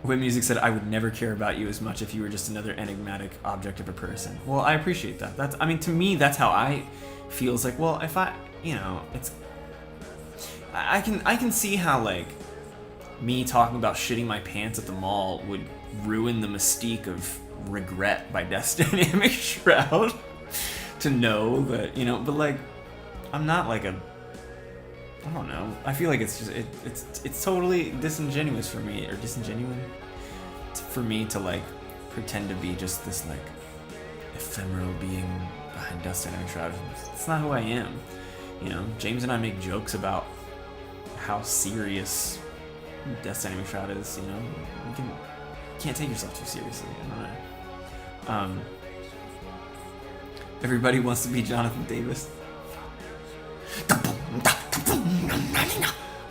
Whip Music said, I would never care about you as much if you were just another enigmatic object of a person. Well, I appreciate that. I mean, to me, that's how I feel. It's like, well, if I, it's... I can see how, like, me talking about shitting my pants at the mall would ruin the mystique of Regret by Death Dynamic Shroud. To know that, but, like, I'm not, like, I don't know. I feel like it's just, it's totally disingenuous for me, or disingenuine for me to, like, pretend to be just this, like, ephemeral being behind Death Dynamic Shroud. It's not who I am. James and I make jokes about how serious Death Dynamic Shroud is, you can't take yourself too seriously. I don't know. Everybody wants to be Jonathan Davis.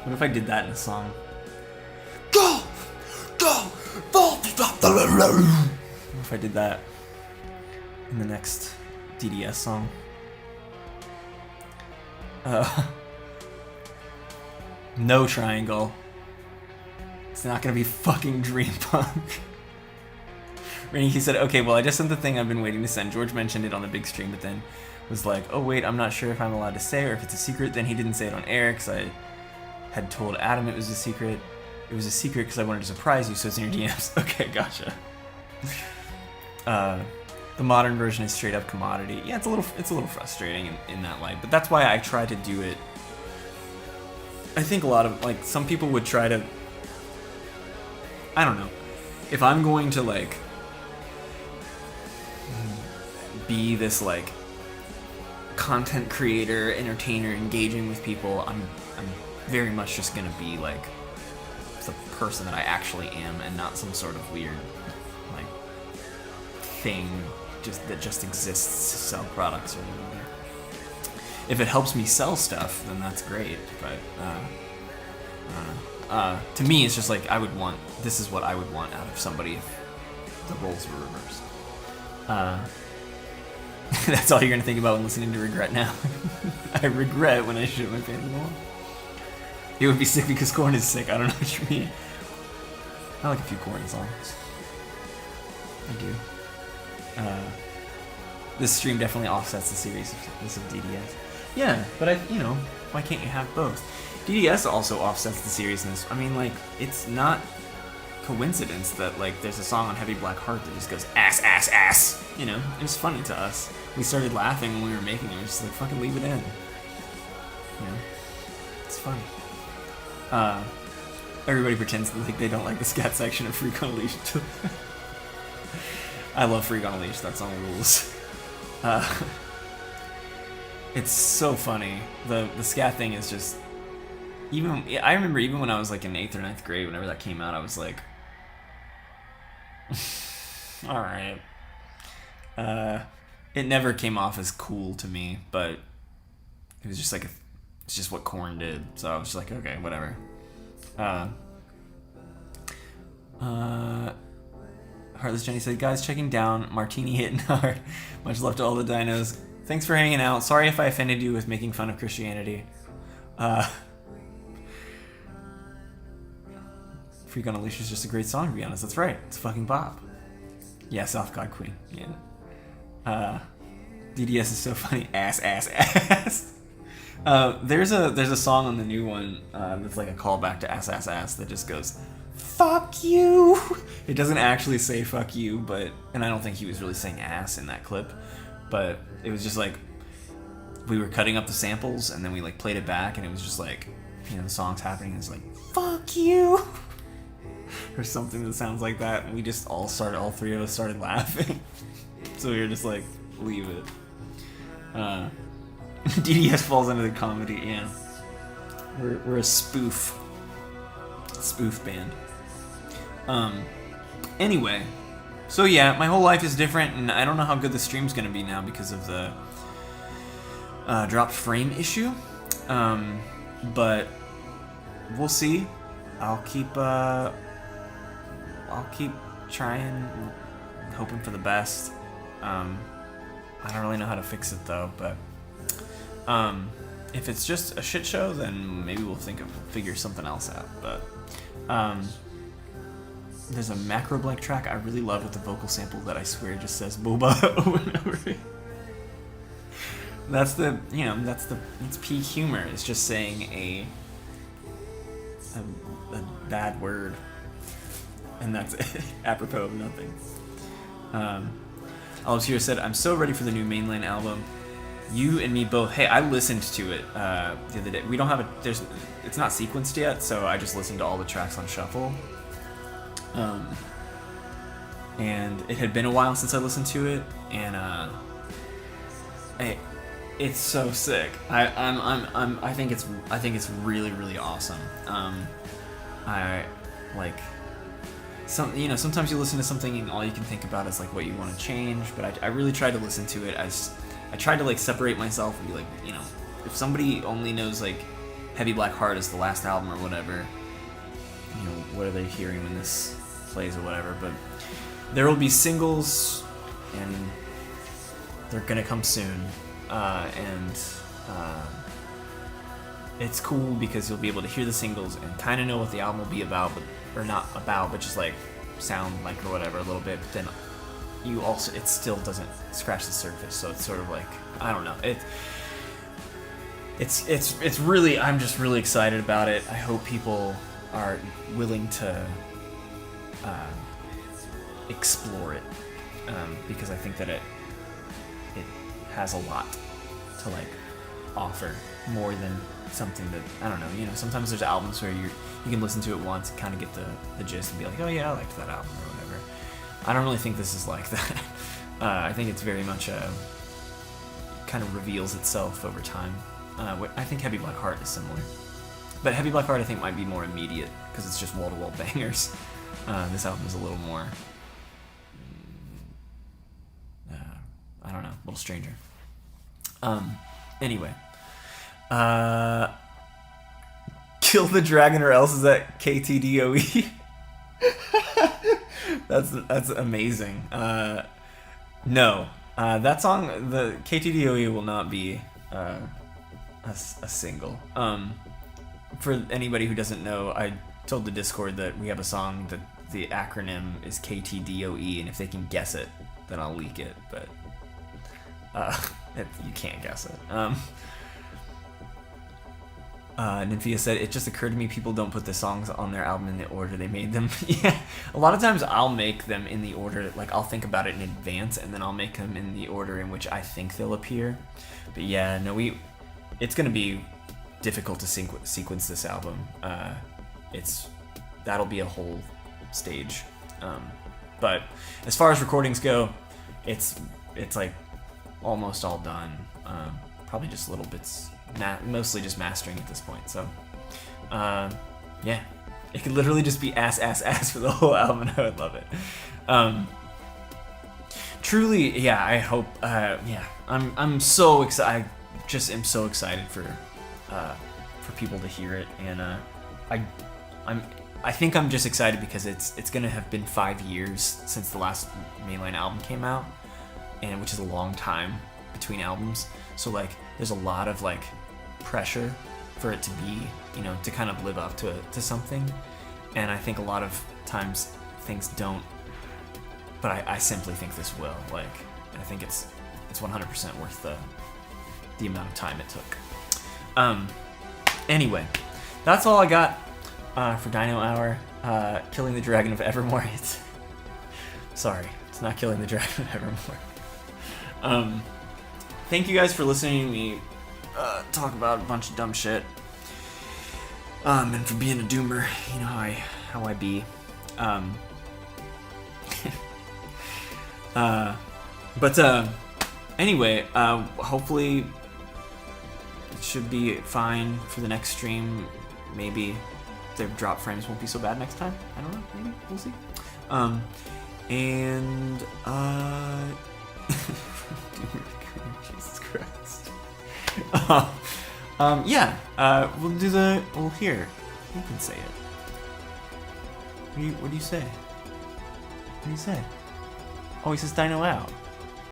What if I did that in a song? What if I did that in the next DDS song? No triangle. It's not gonna be fucking Dream Punk. Rainy, he said, okay, well, I just sent the thing I've been waiting to send. George mentioned it on the big stream, but then was like, oh, wait, I'm not sure if I'm allowed to say or if it's a secret. Then he didn't say it on air because I had told Adam it was a secret. It was a secret because I wanted to surprise you, so it's in your DMs. Okay, gotcha. The modern version is straight up commodity. Yeah, it's a little frustrating in that light, but that's why I try to do it. I think a lot of, like, some people would try to, I don't know, if I'm going to, like, be this, like, content creator, entertainer, engaging with people, I'm very much just gonna be, like, the person that I actually am and not some sort of weird, like, thing that just exists to sell products or whatever. If it helps me sell stuff, then that's great, but to me, it's just like this is what I would want out of somebody if the roles were reversed. That's all you're gonna think about when listening to Regret now. I regret when I shit my pants in the wall. It would be sick because Korn is sick. I don't know what you mean. I like a few Korn songs. I do. This stream definitely offsets the series of DDS. Yeah, but why can't you have both? DDS also offsets the seriousness. I mean, like, it's not coincidence that, like, there's a song on Heavy Black Heart that just goes ass, ass, ass. It was funny to us. We started laughing when we were making it. We were just like, fucking leave it in. It's funny. Everybody pretends like they don't like the scat section of Freak on a Leash. I love Freak on a Leash. That song rules. It's so funny. The scat thing is just, I remember even when I was like in 8th or 9th grade, whenever that came out, I was like, all right. It never came off as cool to me, but it was just like it's just what Korn did. So I was just like, okay, whatever. Heartless Jenny said, guys, checking down, Martini hitting hard. Much love to all the dinos. Thanks for hanging out. Sorry if I offended you with making fun of Christianity. Freak on a Leash is just a great song, to be honest. That's right. It's fucking bop. Yeah, South God Queen. Yeah. DDS is so funny. Ass, ass, ass. There's a song on the new one that's like a callback to Ass, Ass, Ass that just goes, fuck you. It doesn't actually say fuck you, and I don't think he was really saying ass in that clip, but it was just like, we were cutting up the samples and then we like played it back and it was just like, the song's happening and it's like, fuck you. Or something that sounds like that, and we just all three of us started laughing. So we were just like, leave it. DDS falls into the comedy, yeah. We're a spoof band. Anyway, so yeah, my whole life is different, and I don't know how good the stream's gonna be now because of the dropped frame issue. But we'll see. I'll keep trying, hoping for the best. I don't really know how to fix it though, but if it's just a shit show, then maybe we'll figure something else out. But there's a Macro Blank track I really love with the vocal sample that I swear just says boba over and over. It's peak humor. It's just saying a bad word, and that's it, apropos of nothing. Olive Hero said, "I'm so ready for the new Mainline album. You and me both." Hey, I listened to it the other day. We don't have it's not sequenced yet, so I just listened to all the tracks on shuffle. And it had been a while since I listened to it, and it's so sick. I think it's really, really awesome. I like sometimes you listen to something and all you can think about is like what you want to change, but I really tried to listen to it as I tried to like separate myself and be like, if somebody only knows like Heavy Black Heart is the last album or whatever, what are they hearing when this plays or whatever. But there will be singles and they're gonna come soon, and it's cool because you'll be able to hear the singles and kind of know what the album will be about, or not about, but just like sound like or whatever a little bit. But then it still doesn't scratch the surface, so it's sort of like, I don't know. It's really, I'm just really excited about it. I hope people are willing to explore it, because I think that it has a lot to like offer, more than something that, I don't know, sometimes there's albums where you can listen to it once and kind of get the gist and be like, oh yeah, I liked that album or whatever. I don't really think this is like that. I think it's very much kind of reveals itself over time. I think Heavy Black Heart is similar, but Heavy Black Heart I think might be more immediate because it's just wall-to-wall bangers. This album is a little more, I don't know, a little stranger. Anyway, Kill the Dragon or Else is that KTDOE. That's amazing. No, that song, the KTDOE will not be a single. For anybody who doesn't know, I told the Discord that we have a song that the acronym is KTDOE, and if they can guess it, then I'll leak it. But you can't guess it. Nymphia said, "It just occurred to me people don't put the songs on their album in the order they made them." Yeah, a lot of times I'll make them in the order, like I'll think about it in advance, and then I'll make them in the order in which I think they'll appear. But yeah, no, it's gonna be difficult to sequence this album. That'll be a whole stage. But as far as recordings go, it's like almost all done. Probably just little bits. Mostly just mastering at this point, so yeah, it could literally just be ass for the whole album, and I would love it. Truly, yeah, I hope, yeah, I'm so excited. I just am so excited for people to hear it, and I think I'm just excited because it's gonna have been 5 years since the last mainline album came out, and which is a long time between albums, so like there's a lot of like pressure for it to be, to kind of live up to something, and I think a lot of times things don't, but I simply think this will, like, I think it's 100% worth the amount of time it took. Anyway, that's all I got for Dino Hour. Killing the Dragon of Evermore. Sorry, it's not Killing the Dragon of Evermore. Thank you guys for listening to me talk about a bunch of dumb shit, and for being a doomer. You know how I be. But anyway, hopefully it should be fine for the next stream. Maybe the drop frames won't be so bad next time. I don't know. Maybe we'll see. And Jesus Christ. Yeah. We'll hear. You can say it. What do you say? What do you say? Oh, he says Dino out.